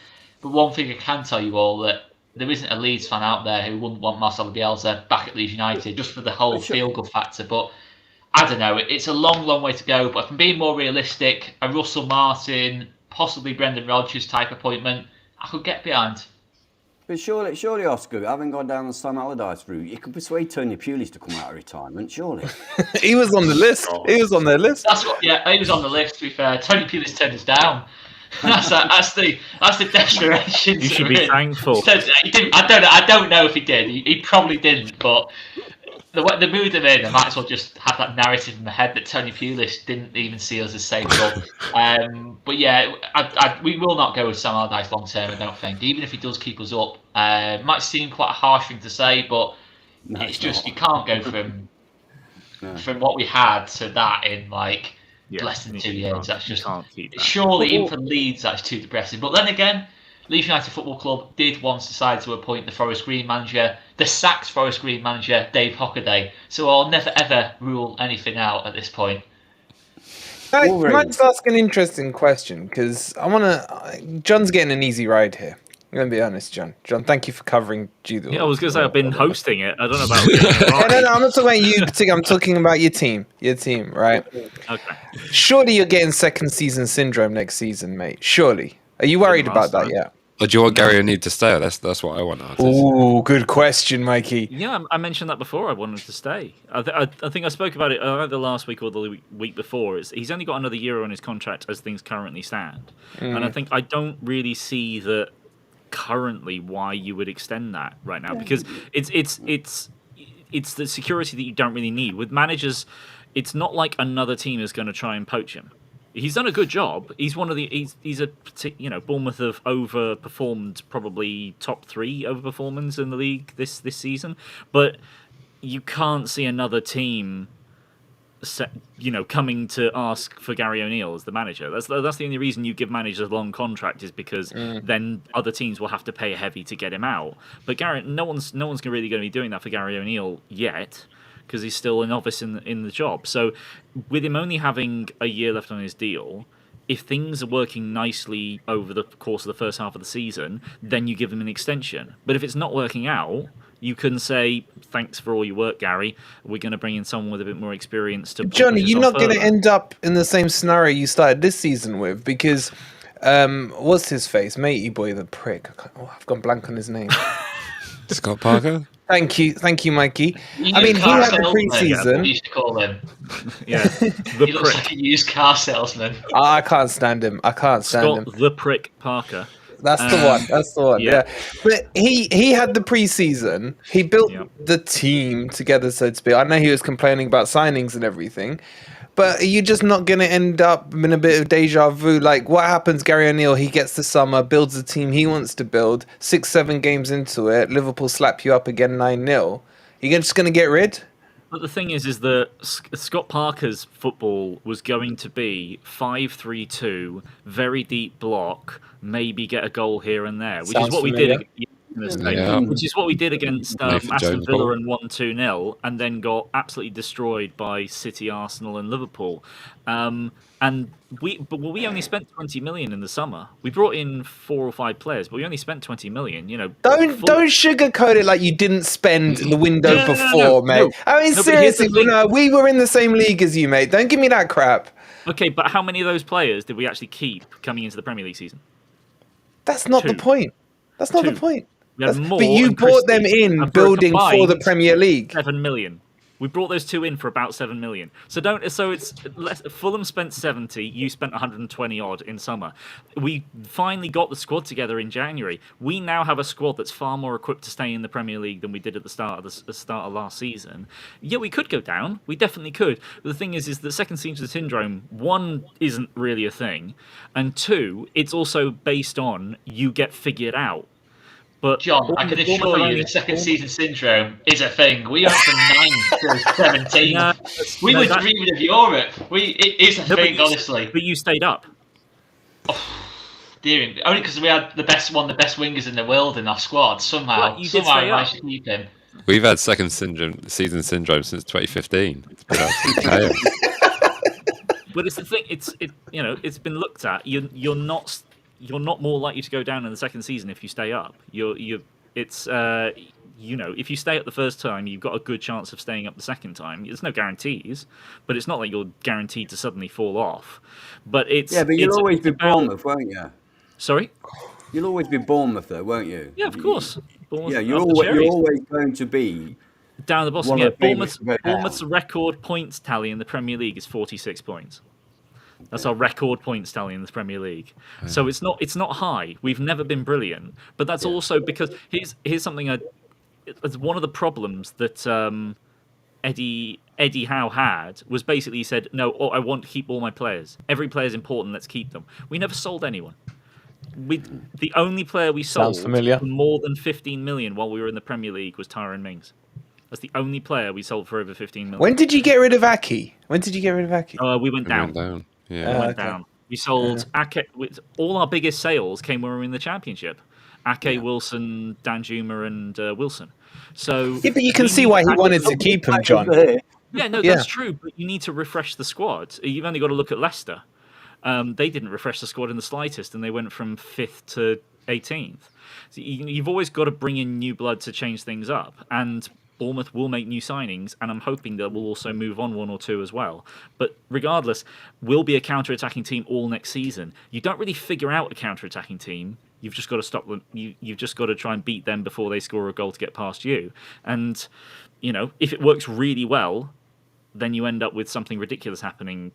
But one thing I can tell you all, that there isn't a Leeds fan out there who wouldn't want Marcelo Bielsa back at Leeds United just for the whole feel-good factor. But I don't know. It's a long, long way to go. But if I'm being more realistic, a Russell Martin, possibly Brendan Rodgers type appointment, I could get behind. But surely, Oscar, having gone down the Sam Allardyce route, you could persuade Tony Pulis to come out of retirement, surely. He was on the list. He was on their list. He was on the list, to be fair. Tony Pulis turned us down. That's the desperation. You should be thankful. He didn't, I don't know if he did. He probably didn't, but the mood I'm in, I might as well just have that narrative in my head that Tony Pulis didn't even see us as savable. But yeah, we will not go with Sam Allardyce long term, I don't think. Even if he does keep us up, might seem quite a harsh thing to say, but it's just you can't go from what we had to that in like less than 2 years. That's just surely even for Leeds that's too depressing. But then again, Leeds United Football Club did once decide to appoint the Forest Green manager, the sacked Forest Green manager, Dave Hockaday. So I'll never ever rule anything out at this point. Can I just ask an interesting question? Because John's getting an easy ride here. I'm going to be honest, John. John, thank you for covering Judo. Yeah, I was going to say I've been hosting it. I don't know about you. No, I'm not talking about you particularly. I'm talking about your team. Your team, right? Okay. Surely you're getting second season syndrome next season, mate. Surely. Are you worried about that yet? Or do you want Gary O'Neill to stay? That's what I want to ask. Oh, good question, Mikey. Yeah, I mentioned that before. I wanted to stay. I think I spoke about it either last week or the week before. He's only got another year on his contract as things currently stand, and I think I don't really see that currently why you would extend that right now, because it's the security that you don't really need with managers. It's not like another team is going to try and poach him. He's done a good job. He's one of the Bournemouth have overperformed, probably top 3 overperformers in the league this season. But you can't see another team, coming to ask for Gary O'Neill as the manager. That's the only reason you give managers a long contract, is because then other teams will have to pay heavy to get him out. But no one's really going to be doing that for Gary O'Neill yet, because he's still a novice in the job. So with him only having a year left on his deal, if things are working nicely over the course of the first half of the season, then you give him an extension. But if it's not working out, you can say, thanks for all your work, Gary. We're going to bring in someone with a bit more experience to... Johnny, you're not going to end up in the same scenario you started this season with, because what's his face? Matey boy, the prick. I've gone blank on his name. Scott Parker? Thank you, Mikey. He had the pre-season. We used to call him. Yeah, he looks like a used car salesman. I can't stand him. Scott the prick Parker. That's the one. Yeah. But he had the pre-season. He built the team together, so to speak. I know he was complaining about signings and everything, but are you just not going to end up in a bit of deja vu? Like, what happens, Gary O'Neill, he gets the summer, builds the team he wants to build, 6-7 games into it, Liverpool slap you up again 9-0. You're just going to get rid? But the thing is that Scott Parker's football was going to be 5-3-2, very deep block, maybe get a goal here and there, which is what we did. Which is what we did against Aston Villa and won 2-0, and then got absolutely destroyed by City, Arsenal, and Liverpool. And we only spent 20 million in the summer. We brought in 4 or 5 players, but we only spent 20 million. Don't sugarcoat it like you didn't spend the window before, mate. I mean, seriously, we were in the same league as you, mate. Don't give me that crap. Okay, but how many of those players did we actually keep coming into the Premier League season? That's not the point. That's not the point. But you brought them in building for the Premier League. 7 million. We brought those two in for about 7 million. So Fulham spent 70, you spent 120 odd in summer. We finally got the squad together in January. We now have a squad that's far more equipped to stay in the Premier League than we did at the start of last season. Yeah, we could go down. We definitely could. But the thing is the second season syndrome, one, isn't really a thing, and two, it's also based on you get figured out. But John, I can assure you the second season syndrome is a thing. We went from 9 to 17. We were dreaming of Europe. It is a thing, honestly. But you stayed up. Oh, dear, only because we had one of the best wingers in the world in our squad. Somehow I managed to keep him. We've had second season syndrome since 2015. It's been absolutely chaos. But it's the thing. It's been looked at. You're not more likely to go down in the second season if you stay up. If you stay up the first time, you've got a good chance of staying up the second time. There's no guarantees, but it's not like you're guaranteed to suddenly fall off. But you'll always be Bournemouth, won't you? Sorry? You'll always be Bournemouth, though, won't you? Yeah, of course. Yeah, you're always going to be down the bottom. Yeah, Bournemouth's record points tally in the Premier League is 46 points. That's our record points tally in the Premier League. Yeah. So it's not high. We've never been brilliant, but that's also because here's something. It's one of the problems that Eddie Howe had was basically he said, no, I want to keep all my players. Every player is important. Let's keep them. We never sold anyone. The only player we sold for more than 15 million while we were in the Premier League was Tyrone Mings. That's the only player we sold for over 15 million. When did you get rid of Aki? We went down. Yeah. We went down. We sold Ake. All our biggest sales came when we were in the Championship. Ake, Wilson, Danjuma, and Wilson. So but you can see why he wanted to keep him, John. Yeah, no, that's true. But you need to refresh the squad. You've only got to look at Leicester. They didn't refresh the squad in the slightest, and they went from 5th to 18th. So you've always got to bring in new blood to change things up. And Bournemouth will make new signings, and I'm hoping that we'll also move on one or two as well. But regardless, we'll be a counter-attacking team all next season. You don't really figure out a counter-attacking team. You've just got to stop them. You've just got to try and beat them before they score a goal to get past you. And, if it works really well, then you end up with something ridiculous happening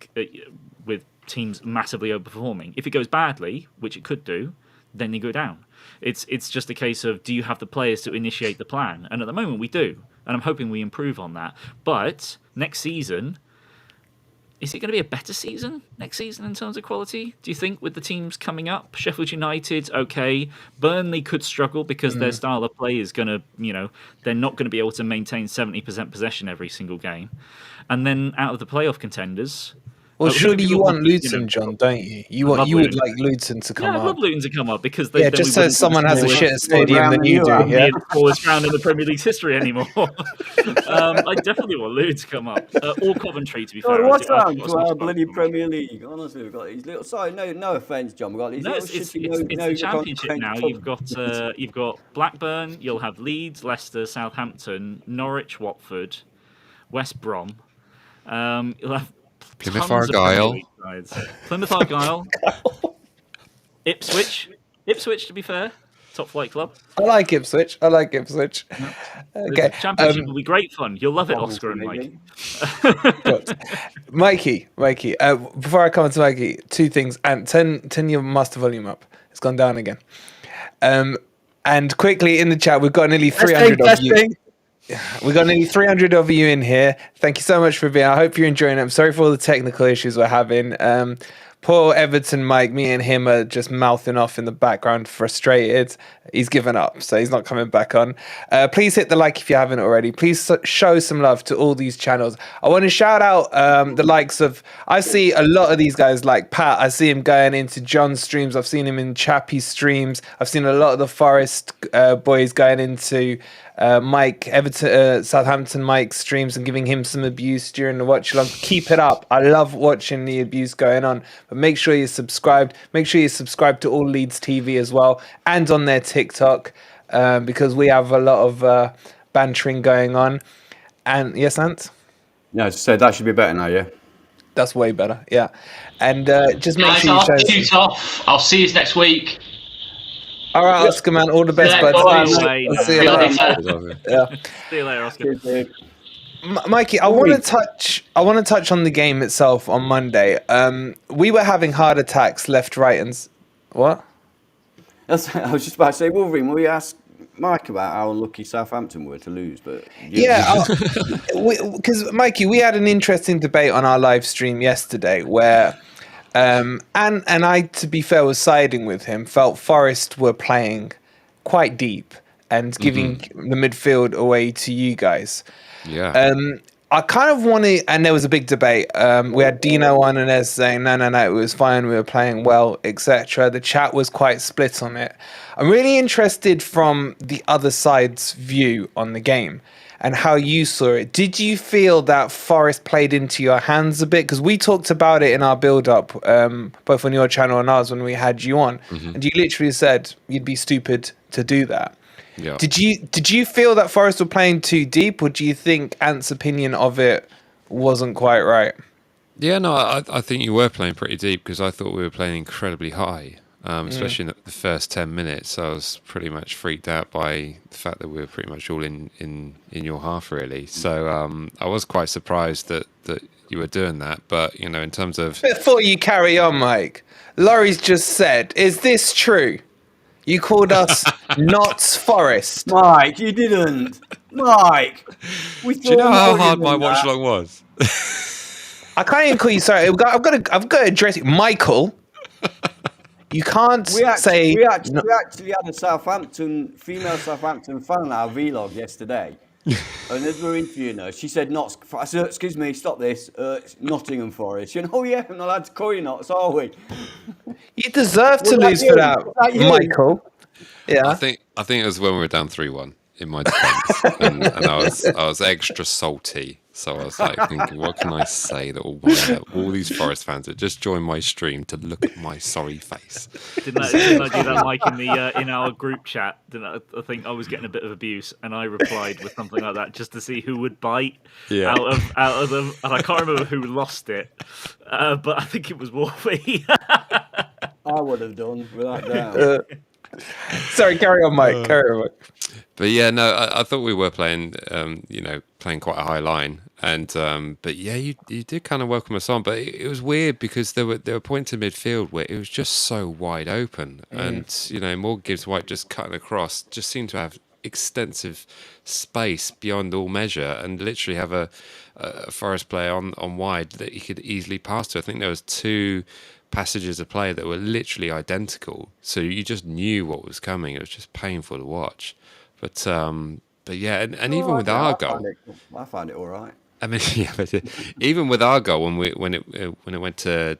with teams massively overperforming. If it goes badly, which it could do, then you go down. It's just a case of, do you have the players to initiate the plan? And at the moment we do, and I'm hoping we improve on that. But next season, is it going to be a better season next season in terms of quality? Do you think with the teams coming up, Sheffield United, okay, Burnley could struggle because their style of play is going to, they're not going to be able to maintain 70% possession every single game. And then out of the playoff contenders, well, surely you want Luton, John, don't you? You would like Luton to come up. Yeah, I'd love Luton to come up because just so someone has a shitter stadium than you do. Yeah, the tallest ground in the Premier League's history anymore. I definitely want Luton to come up, or Coventry to be fair. What's happened to our bloody Premier League? Honestly, we've got these little. Sorry, no offence, John. We've got these it's the Championship now. You've got Blackburn. You'll have Leeds, Leicester, Southampton, Norwich, Watford, West Brom. You'll have Plymouth Argyle. Plymouth Argyle. Ipswich, to be fair. Top flight club. I like Ipswich. No. Okay. Championship will be great fun. You'll love it, Oscar and Mike. Mikey. Before I come on to Mikey, two things. And turn your master volume up. It's gone down again. And quickly in the chat, we've got nearly 300 of you. We got nearly 300 of you in here. Thank you so much for being. I hope you're enjoying it. I'm sorry for all the technical issues we're having. Poor Everton Mike, me and him are just mouthing off in the background, frustrated. He's given up, so he's not coming back on. Please hit the like if you haven't already. Please show some love to all these channels. I want to shout out the likes of, I see a lot of these guys like Pat. I see him going into John's streams. I've seen him in Chappy streams. I've seen a lot of the Forest boys going into Mike Everton, Southampton Mike streams and giving him some abuse during the watch along. Keep it up. I love watching the abuse going on. But make sure you're subscribed. Make sure you subscribe to all Leeds TV as well and on their TikTok because we have a lot of bantering going on. And yes, Ant? No, so that should be better now, yeah? That's way better, yeah. And just make sure you show. I'll see you next week. All right, Oscar, man. All the best, bud. See you later. Yeah. See you later, Oscar. Mikey, I want to touch. I want to touch on the game itself on Monday. We were having heart attacks left, right, and what? I was just about to say, Wolverine. We asked Mike about how unlucky Southampton were to lose, but because Mikey, we had an interesting debate on our live stream yesterday where, and I, to be fair, was siding with him. Felt Forest were playing quite deep and giving the midfield away to you guys. Yeah. I kind of want to, and there was a big debate. We had Dino on and us saying, no, it was fine. We were playing well, etc. The chat was quite split on it. I'm really interested from the other side's view on the game and how you saw it. Did you feel that Forest played into your hands a bit? Because we talked about it in our build-up, both on your channel and ours when we had you on. And you literally said you'd be stupid to do that. Yeah. Did you feel that Forest were playing too deep, or do you think Ant's opinion of it wasn't quite right? Yeah, no, I think you were playing pretty deep because I thought we were playing incredibly high, especially in the first 10 minutes. I was pretty much freaked out by the fact that we were pretty much all in your half, really. So I was quite surprised that you were doing that. But, you know, in terms of... Before you carry on, Mike, Laurie's just said, is this true? You called us not Forest. Mike, you didn't. Mike, do you know how hard my watch long was? I can't even call you. Sorry, I've got to address it, Michael. You can't say. We actually had a female Southampton fan on our vlog yesterday, and as we were interviewing her, she said, "Not." I said, "Excuse me, stop this. It's Nottingham Forest." She went, "Oh yeah, I'm not allowed to call you Notts, are we?" You deserve to lose for that, Michael. Yeah, I think it was when we were down 3-1 in my defence, and I was extra salty. So I was like thinking, what can I say that will wind up all these Forest fans that just joined my stream to look at my sorry face? Didn't I do that, Mike, in our group chat? I think I was getting a bit of abuse, and I replied with something like that just to see who would bite out of them. And I can't remember who lost it, but I think it was Wolfie. I would have done without doubt. Sorry, carry on, Mike. Carry on, Mike. But yeah, no, I thought we were playing, playing quite a high line, and but yeah, you did kind of welcome us on. But it was weird because there were points in midfield where it was just so wide open, and Morgan Gibbs-White just cutting across just seemed to have extensive space beyond all measure, and literally have a Forest player on wide that he could easily pass to. I think there was 2 passages of play that were literally identical, so you just knew what was coming. It was just painful to watch. But yeah, and even with our goal, I found it all right. I mean, yeah, but even with our goal when it went to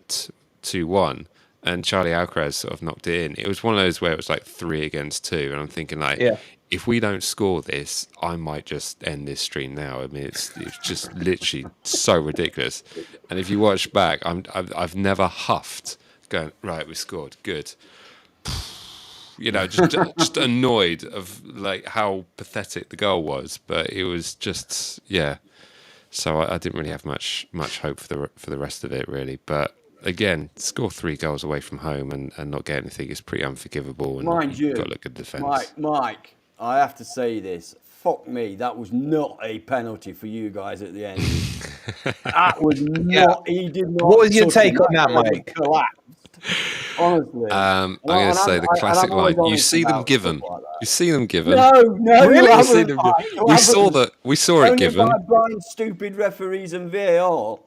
2-1 and Charlie Alcaraz sort of knocked it in, it was one of those where it was like 3 against 2, and I'm thinking like, if we don't score this, I might just end this stream now. I mean, it's just literally so ridiculous. And if you watch back, I've never huffed going, right, we scored, good. You know, just annoyed of like how pathetic the goal was, but it was just So I didn't really have much hope for the rest of it, really. But again, score 3 goals away from home and not get anything is pretty unforgivable. And mind you, got to look at defence. Mike, I have to say this. Fuck me, that was not a penalty for you guys at the end. That was not. He did not. What was your take on that, Mike? Collapsed. Honestly, I'm going to say the classic line: "You see them given. You see them given." No, really? you see them given. We saw that. We saw it given. By blind, stupid referees and VAR.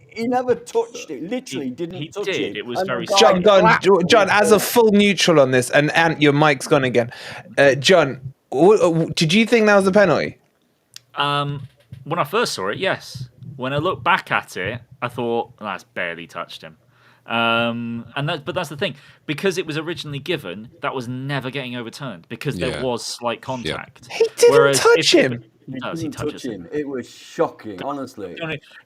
He never touched it. Literally, didn't touch it. It was very. John, as a full neutral on this, and Ant, your mic's gone again. John, did you think that was a penalty? When I first saw it, yes. When I looked back at it, I thought that's barely touched him. But that's the thing, because it was originally given, that was never getting overturned because there was slight contact. He didn't touch him. He touched him. It was shocking, honestly.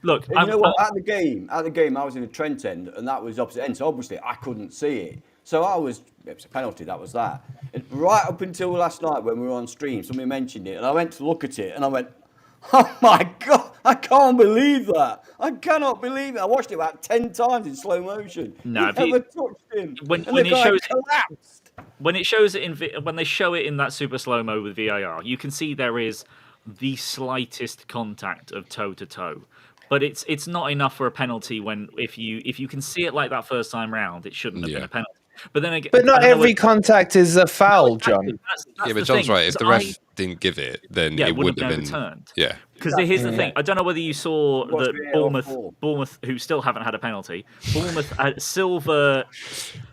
Look, you know what? At the game, I was in the Trent end, and that was opposite end. So obviously, I couldn't see it. So it was a penalty. That was that. And right up until last night when we were on stream, somebody mentioned it, and I went to look at it, and I went, "Oh my God, I can't believe that. I cannot believe it. I watched it about 10 times in slow motion. No, he never touched him. When they show it in that super slow mo with VAR, you can see there is the slightest contact of toe to toe. But it's not enough for a penalty when if you can see it like that first time round, it shouldn't have been a penalty. But then again, but not every contact is a foul, exactly. John. That's But John's right. If the ref didn't give it, then it would have been overturned. Yeah. Because here's the thing. I don't know whether you saw that Bournemouth, who still haven't had a penalty, Bournemouth silver.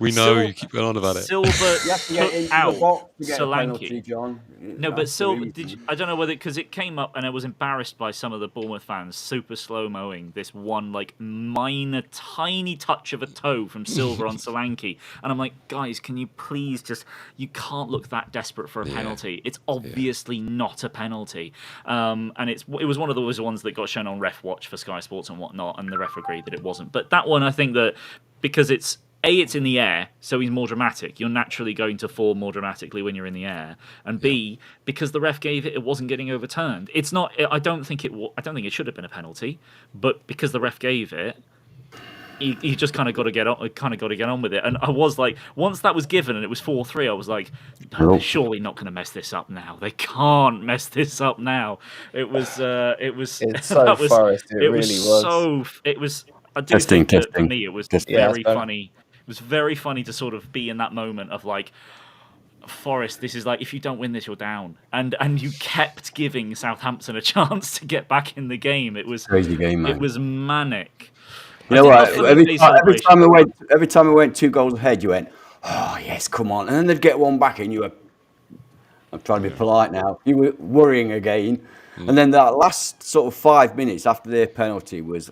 We know you keep going on about it. Silver took out Solanke. Solanke. No, but Silver. I don't know whether because it came up and I was embarrassed by some of the Bournemouth fans super slow mowing this one like minor tiny touch of a toe from Silver on Solanke, and I'm like, guys, can you please just? You can't look that desperate for a penalty. It's obviously not a penalty, and it was one of those ones that got shown on Ref Watch for Sky Sports and whatnot, and the ref agreed that it wasn't. But that one, I think that because it's in the air, so he's more dramatic. You're naturally going to fall more dramatically when you're in the air, and B, because the ref gave it, it wasn't getting overturned. It's not. I don't think it should have been a penalty, but because the ref gave it. You just kind of got to get on with it, and I was like, once that was given and it was 4-3, I was like, no, they're surely not going to mess this up now. They can't mess this up now. It was. It's so Forest. It really was. It was. I do think that for me, it was very funny. It was very funny to sort of be in that moment of like. Forest, this is like if you don't win this, you're down, and you kept giving Southampton a chance to get back in the game. It was crazy game, man. It was manic. You know what? Every time we went 2 goals ahead, you went, "Oh yes, come on!" And then they'd get one back, and you were. I'm trying to be polite now. You were worrying again, and then that last sort of 5 minutes after their penalty was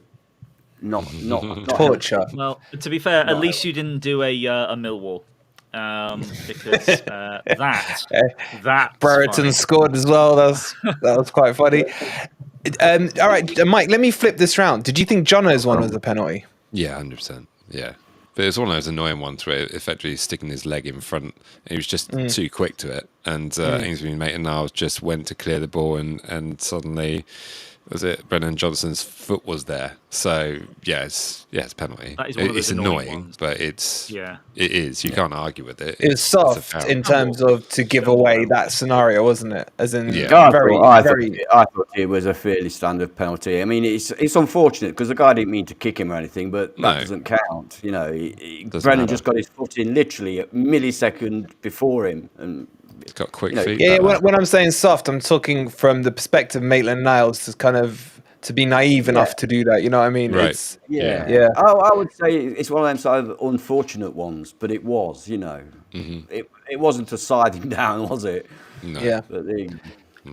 not torture. Well, to be fair, at least you didn't do a Millwall. Because that Brereton scored as well. That was quite funny. All right, Mike, let me flip this round. Did you think Jono's one was a penalty? Yeah, 100%. Yeah. But it was one of those annoying ones where effectively he's sticking his leg in front. And he was just too quick to it. And Ainsley Maitland-Niles just went to clear the ball and suddenly... Was it Brennan Johnson's foot was there? So it's a penalty. It's annoying, but it is. You can't argue with it. It was soft in terms of to give away that scenario, wasn't it? As in, I thought it was a fairly standard penalty. I mean, it's unfortunate because the guy didn't mean to kick him or anything, but that doesn't count. You know, Brennan just got his foot in literally a millisecond before him, and. He's got quick feet. Yeah, when I'm saying soft, I'm talking from the perspective of Maitland-Niles to be naive enough to do that. You know what I mean? Right. I would say it's one of them sort of unfortunate ones, but it was, you know, it wasn't a siding down, was it? No. Yeah. But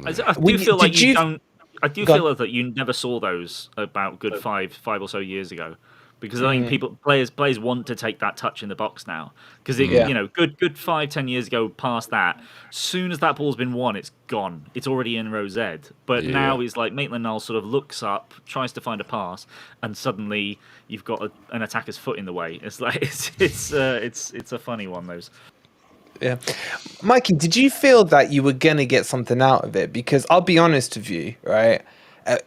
I do feel like you don't. I do feel that you never saw those about good five or so years ago. Because I think players want to take that touch in the box now. Because good 5-10 years ago, past that, soon as that ball's been won, it's gone. It's already in row Z. But now it's like Maitland-Niles sort of looks up, tries to find a pass, and suddenly you've got an attacker's foot in the way. It's like it's a funny one. Those. Yeah, Mikey, did you feel that you were gonna get something out of it? Because I'll be honest with you, right?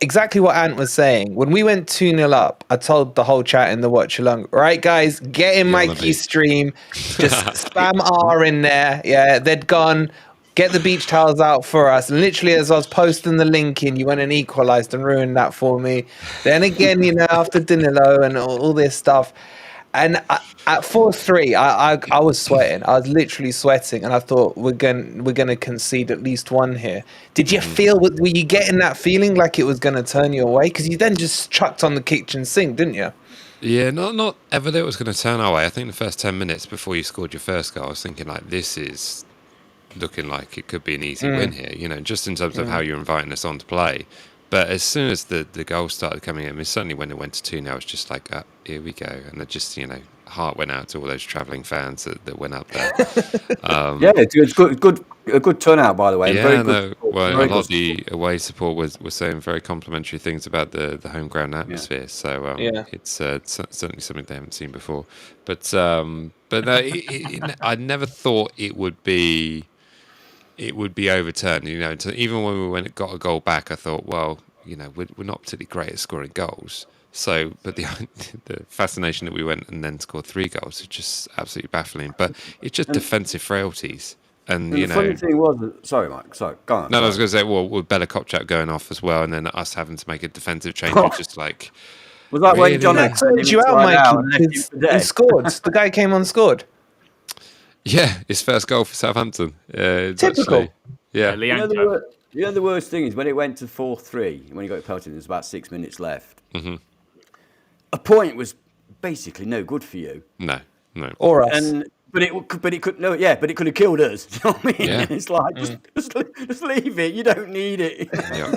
Exactly what Ant was saying. When we went 2-0 up, I told the whole chat in the watch along, right, guys, get in Mikey's stream, just spam R in there. Yeah, they'd gone, get the beach towels out for us. And literally, as I was posting the link in, you went and equalised and ruined that for me. Then again, after Danilo and all this stuff. And at 4-3, I was sweating. I was literally sweating, and I thought we're gonna concede at least one here. Did you feel? Were you getting that feeling like it was gonna turn you away? Because you then just chucked on the kitchen sink, didn't you? Yeah, not ever that it was going to turn our way. I think the first 10 minutes before you scored your first goal, I was thinking like, this is looking like it could be an easy win here. You know, just in terms of how you're inviting us on to play. But as soon as the goals started coming in, I mean, certainly when it went to 2-0, it's just like, here we go. And it just, heart went out to all those travelling fans that went up there. It's a good turnout, by the way. Yeah, a lot of the away support was saying very complimentary things about the home ground atmosphere. So it's certainly something they haven't seen before. But no, I never thought it would be overturned. Even when we got a goal back, I thought, well, we're not particularly great at scoring goals. So, but the fascination that we went and then scored 3 goals is just absolutely baffling. But it's just defensive frailties. And the funny thing was, sorry, Mike. Sorry, go on. No, I was going to say, well, with Bella Kopchak going off as well, and then us having to make a defensive change, was just like. Was that really? when John That sorted you out, Mikey? He scored. The guy came on, scored. Yeah, his first goal for Southampton. Typical. Yeah. You know the worst thing is when it went to 4-3, when he got penalty, there was about 6 minutes left. Mm-hmm. A point was basically no good for you. No. Or us. But it could but it could have killed us. Do you know what I mean? Yeah. It's like just leave it. You don't need it. Yeah.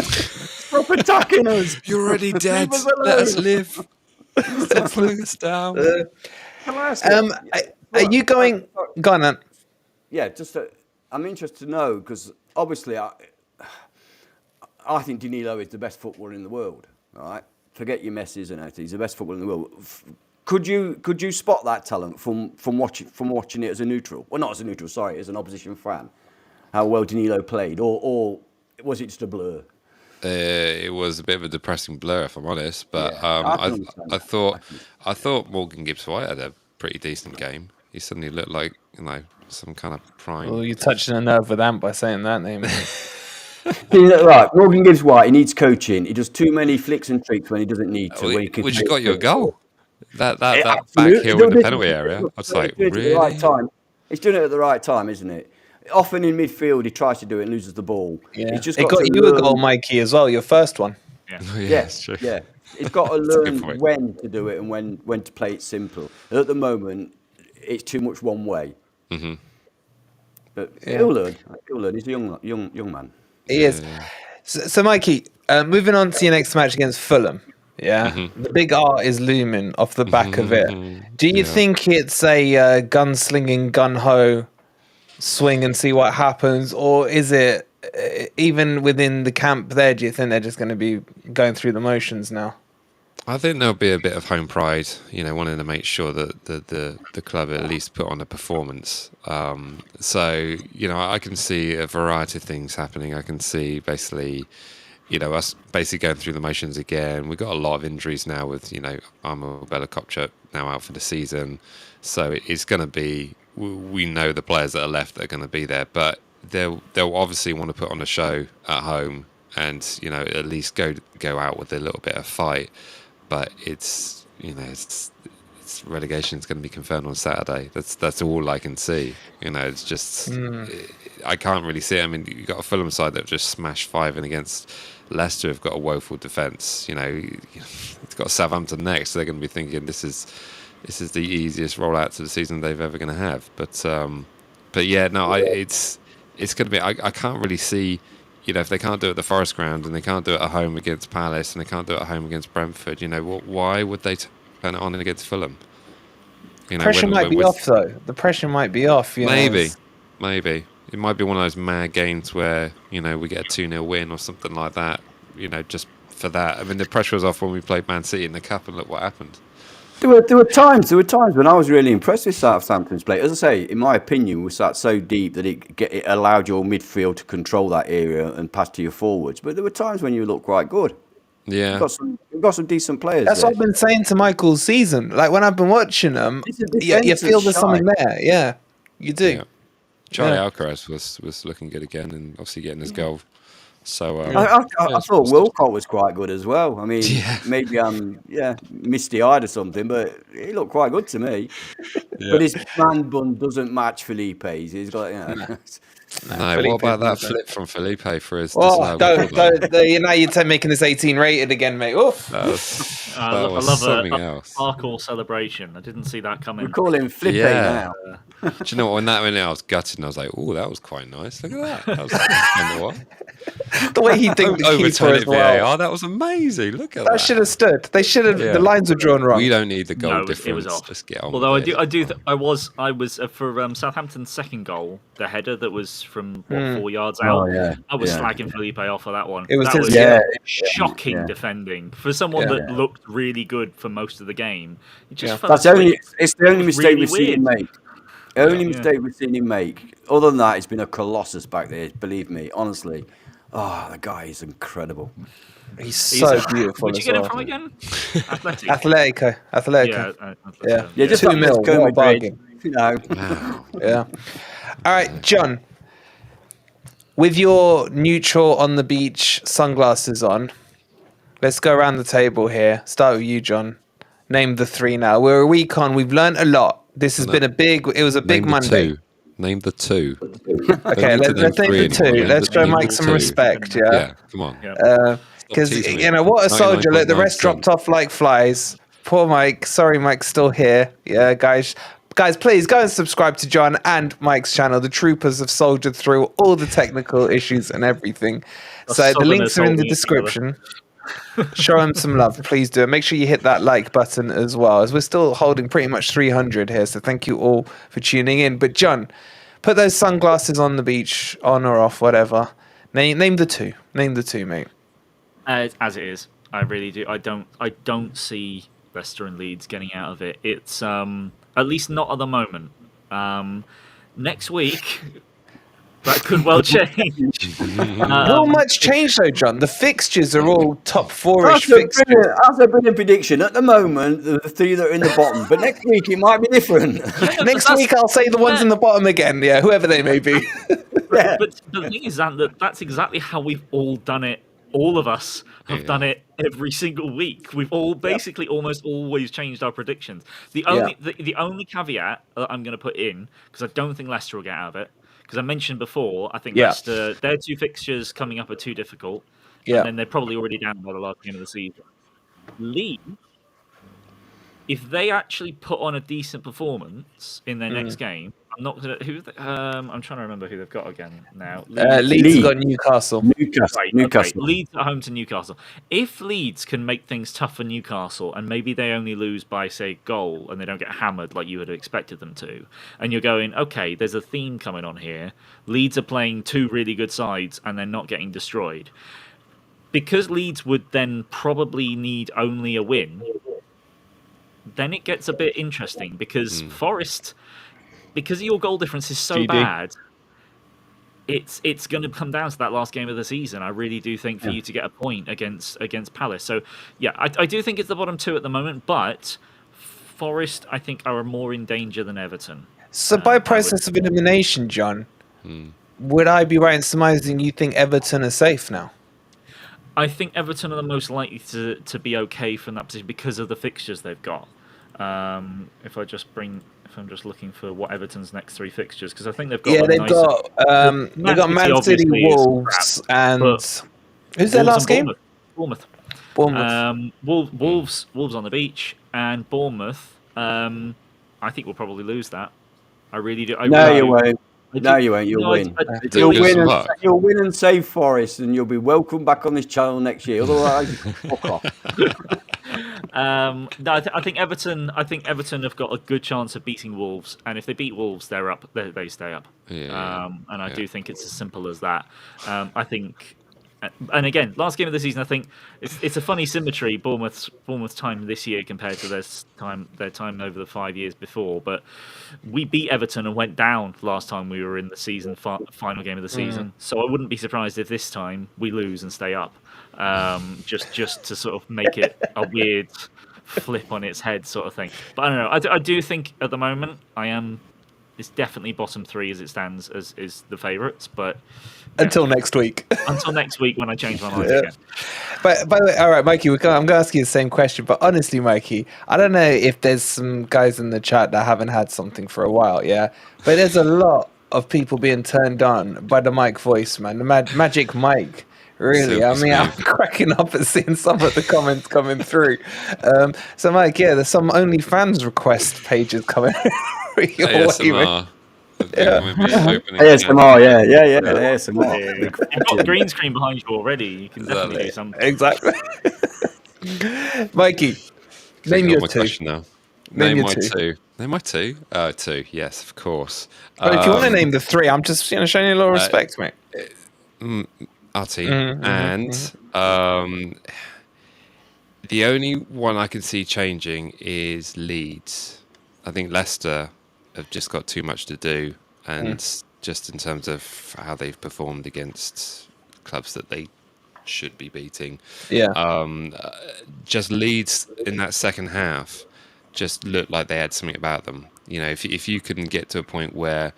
Stop attacking us. You're already dead. Let us live. Stop pulling us down. Can I ask are you going? Go on, then. Yeah, I'm interested to know because obviously I think Danilo is the best footballer in the world. All right, forget your Messis and everything. He's the best footballer in the world. Could you spot that talent from watching it as a neutral? Well, not as a neutral. Sorry, as an opposition fan. How well Danilo played, or was it just a blur? It was a bit of a depressing blur, if I'm honest. But yeah, I thought Morgan Gibbs-White had a pretty decent game. He suddenly looked like some kind of prime. Well, you're touching a nerve with Ant by saying that name. Right, Morgan Gibbs-White. He needs coaching. He does too many flicks and tricks when he doesn't need to. Which has got you a goal. That back heel in the penalty area. I was like, really? He's doing it at the right time, isn't it? Often in midfield, he tries to do it and loses the ball. Yeah. He's just it got you a goal, Mikey, as well. Your first one. Yeah, yes, true. Yeah. He's got to learn when to do it and when to play it simple. And at the moment, it's too much one way. Mm-hmm. But he'll learn. He's a young man. He is. So Mikey, moving on to your next match against Fulham. Yeah, The big R is looming off the back of it. Do you think it's a gunslinging, gun-ho swing and see what happens, or is it even within the camp there? Do you think they're just going to be going through the motions now? I think there'll be a bit of home pride, wanting to make sure that the club at least put on a performance. So I can see a variety of things happening. I can see basically. Us basically going through the motions again. We've got a lot of injuries now with, Armo Bella Kopchak now out for the season. So it's going to be, we know the players that are left that are going to be there, but they'll obviously want to put on a show at home and, at least go out with a little bit of fight. But it's relegation is going to be confirmed on Saturday. That's all I can see. It's just, I can't really see it. I mean, you've got a Fulham side that have just smashed 5 in against Leicester, have got a woeful defence. It's got Southampton next, so they're going to be thinking this is the easiest rollout to the season they've ever going to have. But yeah, no, it's going to be. I can't really see. If they can't do it at the Forest Ground and they can't do it at home against Palace and they can't do it at home against Brentford, why would they turn it on against Fulham? Pressure might be off, though. The pressure might be off. Maybe. It might be one of those mad games where, we get a 2-0 win or something like that, just for that. I mean, the pressure was off when we played Man City in the Cup and look what happened. There were times when I was really impressed with Southampton's play. As I say, in my opinion, we sat so deep that it allowed your midfield to control that area and pass to your forwards. But there were times when you looked quite good. Yeah. We've got some decent players. That's there. what I've been saying to Michael all season. Like when I've been watching them, you feel there's something there. Yeah, you do. Yeah. Charlie Alcaraz was looking good again and obviously getting his goal. So I thought Wilcott was quite good as well. I mean, maybe I'm misty-eyed or something, but he looked quite good to me. Yeah. But his man bun doesn't match Felipe's. He's got No, what about that flip from Felipe for his? Oh, now you're making this 18 rated again, mate. Oof. I love a parkour celebration. I didn't see that coming. We call him Felipe now. Do you know what? When that went in, I was gutted and I was like, "Oh, that was quite nice. Look at that. That was what? The way he did the keeper as well. VAR, that was amazing. Look at that. That should have stood. They should have. The lines were drawn wrong. We don't need the goal difference. It was off. Just get on. Although I was for Southampton's second goal, the header that was from 4 yards out. I was slagging Felipe off for that one. It was shocking defending for someone that looked really good for most of the game. It just it's the only mistake we've seen him make. Mistake we've seen him make. Other than that, it's been a colossus back there. Believe me, honestly. Oh, the guy is incredible. He's so beautiful. Where'd you get him from again? Atletico. Yeah, just 2 mil. Madrid. No. Wow. Yeah. All right, John. With your neutral on the beach sunglasses on, let's go around the table here. Start with you, John. Name the 3 now. We're a week on. We've learned a lot. This has been a big. It was a big Name the Monday. 2. Name the 2. Okay, let's name the 2. Anymore, yeah? Let's show Name Mike the some 2. respect. Yeah. Yeah, come on. Because teasing me. you know what a soldier. Look, the rest 99.9%. dropped off like flies. Poor Mike. Sorry, Mike's still here. Yeah, guys. Guys, please go and subscribe to John and Mike's channel. The troopers have soldiered through all the technical issues and everything. So the links are in the description. Show them some love, please do. Make sure you hit that like button as well, as we're still holding pretty much 300 here. So thank you all for tuning in. But John, put those sunglasses on the beach, on or off, whatever. Name the 2. Name the 2, mate. As it is, I really do. I don't see Leicester and Leeds getting out of it. It's at least not at the moment. Next week, that could well change. Not much change though, John. The fixtures are all top 4-ish fixtures. That's a brilliant prediction. At the moment, the 3 that are in the bottom, but next week it might be different. Next week I'll say the ones in the bottom again. Yeah, whoever they may be. But the thing is that's exactly how we've all done it. All of us have done it every single week. We've all basically almost always changed our predictions. The only caveat that I'm going to put in, because I don't think Leicester will get out of it, because I mentioned before, I think Leicester, their 2 fixtures coming up are too difficult. Yeah. And then they're probably already down by the last game of the season. Leeds, if they actually put on a decent performance in their next game, I'm not gonna. I'm trying to remember who they've got again now. Leeds have got Newcastle. Newcastle. Okay. Leeds at home to Newcastle. If Leeds can make things tough for Newcastle, and maybe they only lose by say goal, and they don't get hammered like you would have expected them to, and you're going, okay, there's a theme coming on here. Leeds are playing 2 really good sides, and they're not getting destroyed. Because Leeds would then probably need only a win. Then it gets a bit interesting because Forest, because your goal difference is so bad, it's going to come down to that last game of the season. I really do think for you to get a point against Palace. So yeah, I do think it's the bottom 2 at the moment, but Forest I think are more in danger than Everton. So by process of elimination, John, would I be right in surmising you think Everton are safe now? I think Everton are the most likely to be okay from that position because of the fixtures they've got. If I'm just looking for what Everton's next 3 fixtures, because I think they've got they've got Man City, Wolves, and who's their last game? Bournemouth. Bournemouth. Wolves on the beach, and Bournemouth. I think we'll probably lose that. I really do. You won't. No, you won't. You'll win. You'll win and save Forest, and you'll be welcome back on this channel next year. Otherwise, fuck off. No, I think Everton. I think Everton have got a good chance of beating Wolves, and if they beat Wolves, they're up. They stay up. And I do think it's as simple as that. I think. And again, last game of the season, I think it's a funny symmetry. Bournemouth's time this year compared to their time over the 5 years before. But we beat Everton and went down last time we were in the season final game of the season. So I wouldn't be surprised if this time we lose and stay up. Just to sort of make it a weird flip on its head sort of thing. But I don't know. I do think at the moment it's definitely bottom 3 as it stands as is the favourites, but until next week. Until next week when I change my mind again. But by the way, all right, Mikey, I'm going to ask you the same question. But honestly, Mikey, I don't know if there's some guys in the chat that haven't had something for a while, yeah. But there's a lot of people being turned on by the Mike voice, man. The magic Mike. Really, I mean, I'm cracking up at seeing some of the comments coming through. So, Mike, there's some OnlyFans request pages coming. ASMR. ASMR, yeah. ASMR. You've got green screen behind you already. You can definitely do something. Exactly. Mikey, name your 2. Now. Name my 2. Name my 2. 2. Yes, of course. But if you want to name the 3, I'm just showing you a little respect, mate. Our team. And the only one I can see changing is Leeds. I think Leicester have just got too much to do, and just in terms of how they've performed against clubs that they should be beating. Just Leeds in that second half just looked like they had something about them. You know, if you can get to a point where,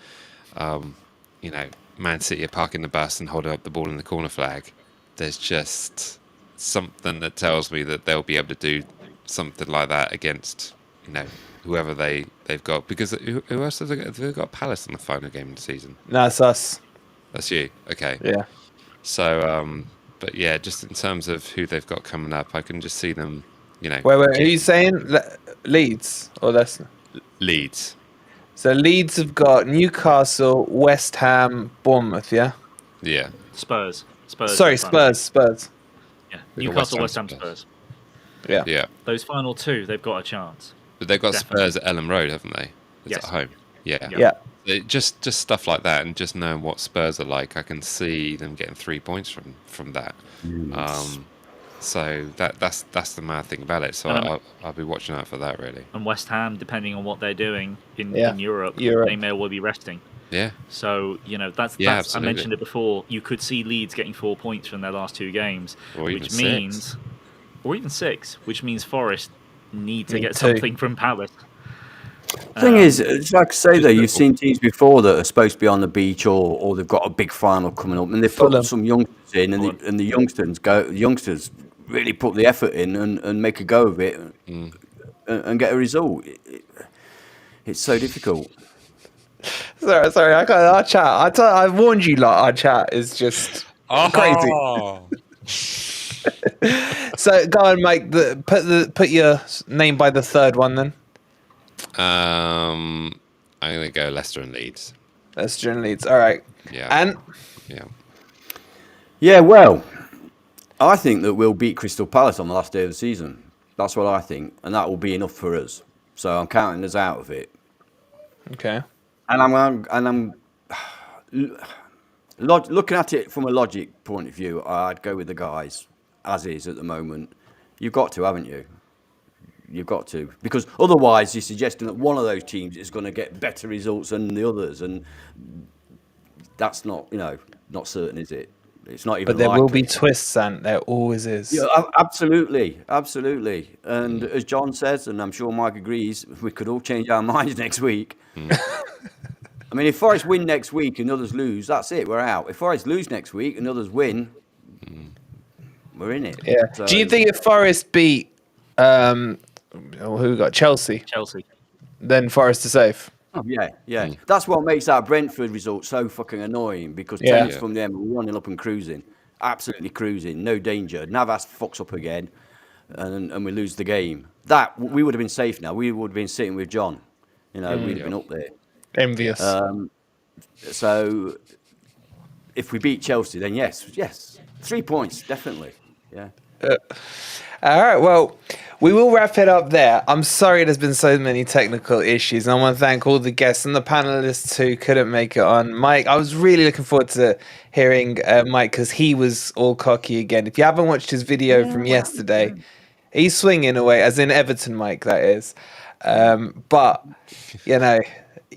you know, Man City are parking the bus and holding up the ball in the corner flag, there's just something that tells me that they'll be able to do something like that against, you know, whoever they've got. Because who else have they got? Have they got Palace in the final game of the season? No, it's us. That's you. Okay. Yeah. So, but yeah, just in terms of who they've got coming up, I can just see them, you know. Wait, who are you saying? Leeds or Leicester? Leeds. So Leeds have got Newcastle, West Ham, Bournemouth, yeah? Yeah. Spurs. Sorry, Spurs. Yeah. They've got Newcastle, West West Ham, Ham, Spurs. Yeah. Yeah. Those final two, they've got a chance. But they've got Definitely. Spurs at Ellen Road, haven't they? It's Yes. at home. Yeah. Yeah. Just stuff like that, and just knowing what Spurs are like, I can see them getting 3 points from that. So that's the mad thing about it. So I'll be watching out for that, really. And West Ham, depending on what they're doing in Europe, Europe, they may well be resting. Yeah. So, you know, that's I absolutely. mentioned it before. You could see Leeds getting 4 points from their last two games, Or even which six. means, or even six, which means Forest need to Need get two. something from Palace. Thing is, it's like I say though, you've seen teams before that are supposed to be on the beach or they've got a big final coming up, and they've put Fulham. some youngsters in, and the youngsters really put the effort in and make a go of it and get a result. It's so difficult. Sorry, I got our chat. I warned you lot, our chat is just crazy. So go on, Mike. Put your name by the third one then. I'm gonna go Leicester and Leeds. Leicester and Leeds. All right. Yeah. And Yeah, well, I think that we'll beat Crystal Palace on the last day of the season. That's what I think, and that will be enough for us. So I'm counting us out of it. okay. And I'm looking at it from a logic point of view. I'd go with the guys as is at the moment. You've got to, haven't you? You've got to, because otherwise you're suggesting that one of those teams is going to get better results than the others, and that's not certain, is it? It's not even. But there likely. will be twists, and there always is. Yeah, absolutely. And as John says, and I'm sure Mike agrees, we could all change our minds next week. I mean, if Forest win next week and others lose, that's it. We're out. If Forest lose next week and others win, we're in it. Yeah. So, Do you think if Forest beat, who got Chelsea, then Forest are safe? Oh, yeah. That's what makes that Brentford result so fucking annoying, because tennis from them, we're running up and cruising. Absolutely cruising. No danger. Navas fucks up again and we lose the game. That, we would have been safe now. We would have been sitting with John. We'd have been up there. Envious. So if we beat Chelsea, then yes. 3 points, definitely. Yeah. All right, well, we will wrap it up there. I'm sorry there's been so many technical issues, and I want to thank all the guests and the panelists who couldn't make it on. Mike, I was really looking forward to hearing Mike, because he was all cocky again. If you haven't watched his video from yesterday, he's swinging away, as in Everton Mike, that is. But,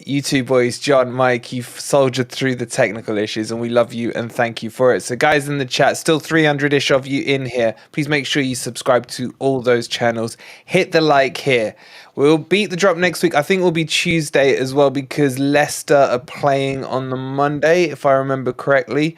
you two boys, John, Mike, you've soldiered through the technical issues, and we love you and thank you for it. So guys in the chat, still 300-ish of you in here. Please make sure you subscribe to all those channels. Hit the like here. We'll beat the drop next week. I think it will be Tuesday as well, because Leicester are playing on the Monday, if I remember correctly.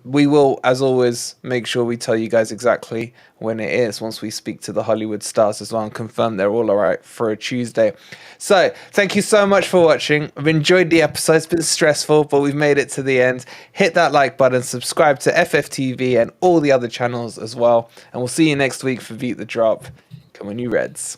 We will, as always, make sure we tell you guys exactly when it is once we speak to the Hollywood stars as well and confirm they're all right for a Tuesday. So thank you so much for watching. I've enjoyed the episode. It's been stressful, but we've made it to the end. Hit that like button, subscribe to FFTV and all the other channels as well. And we'll see you next week for Beat the Drop. Come on, you Reds.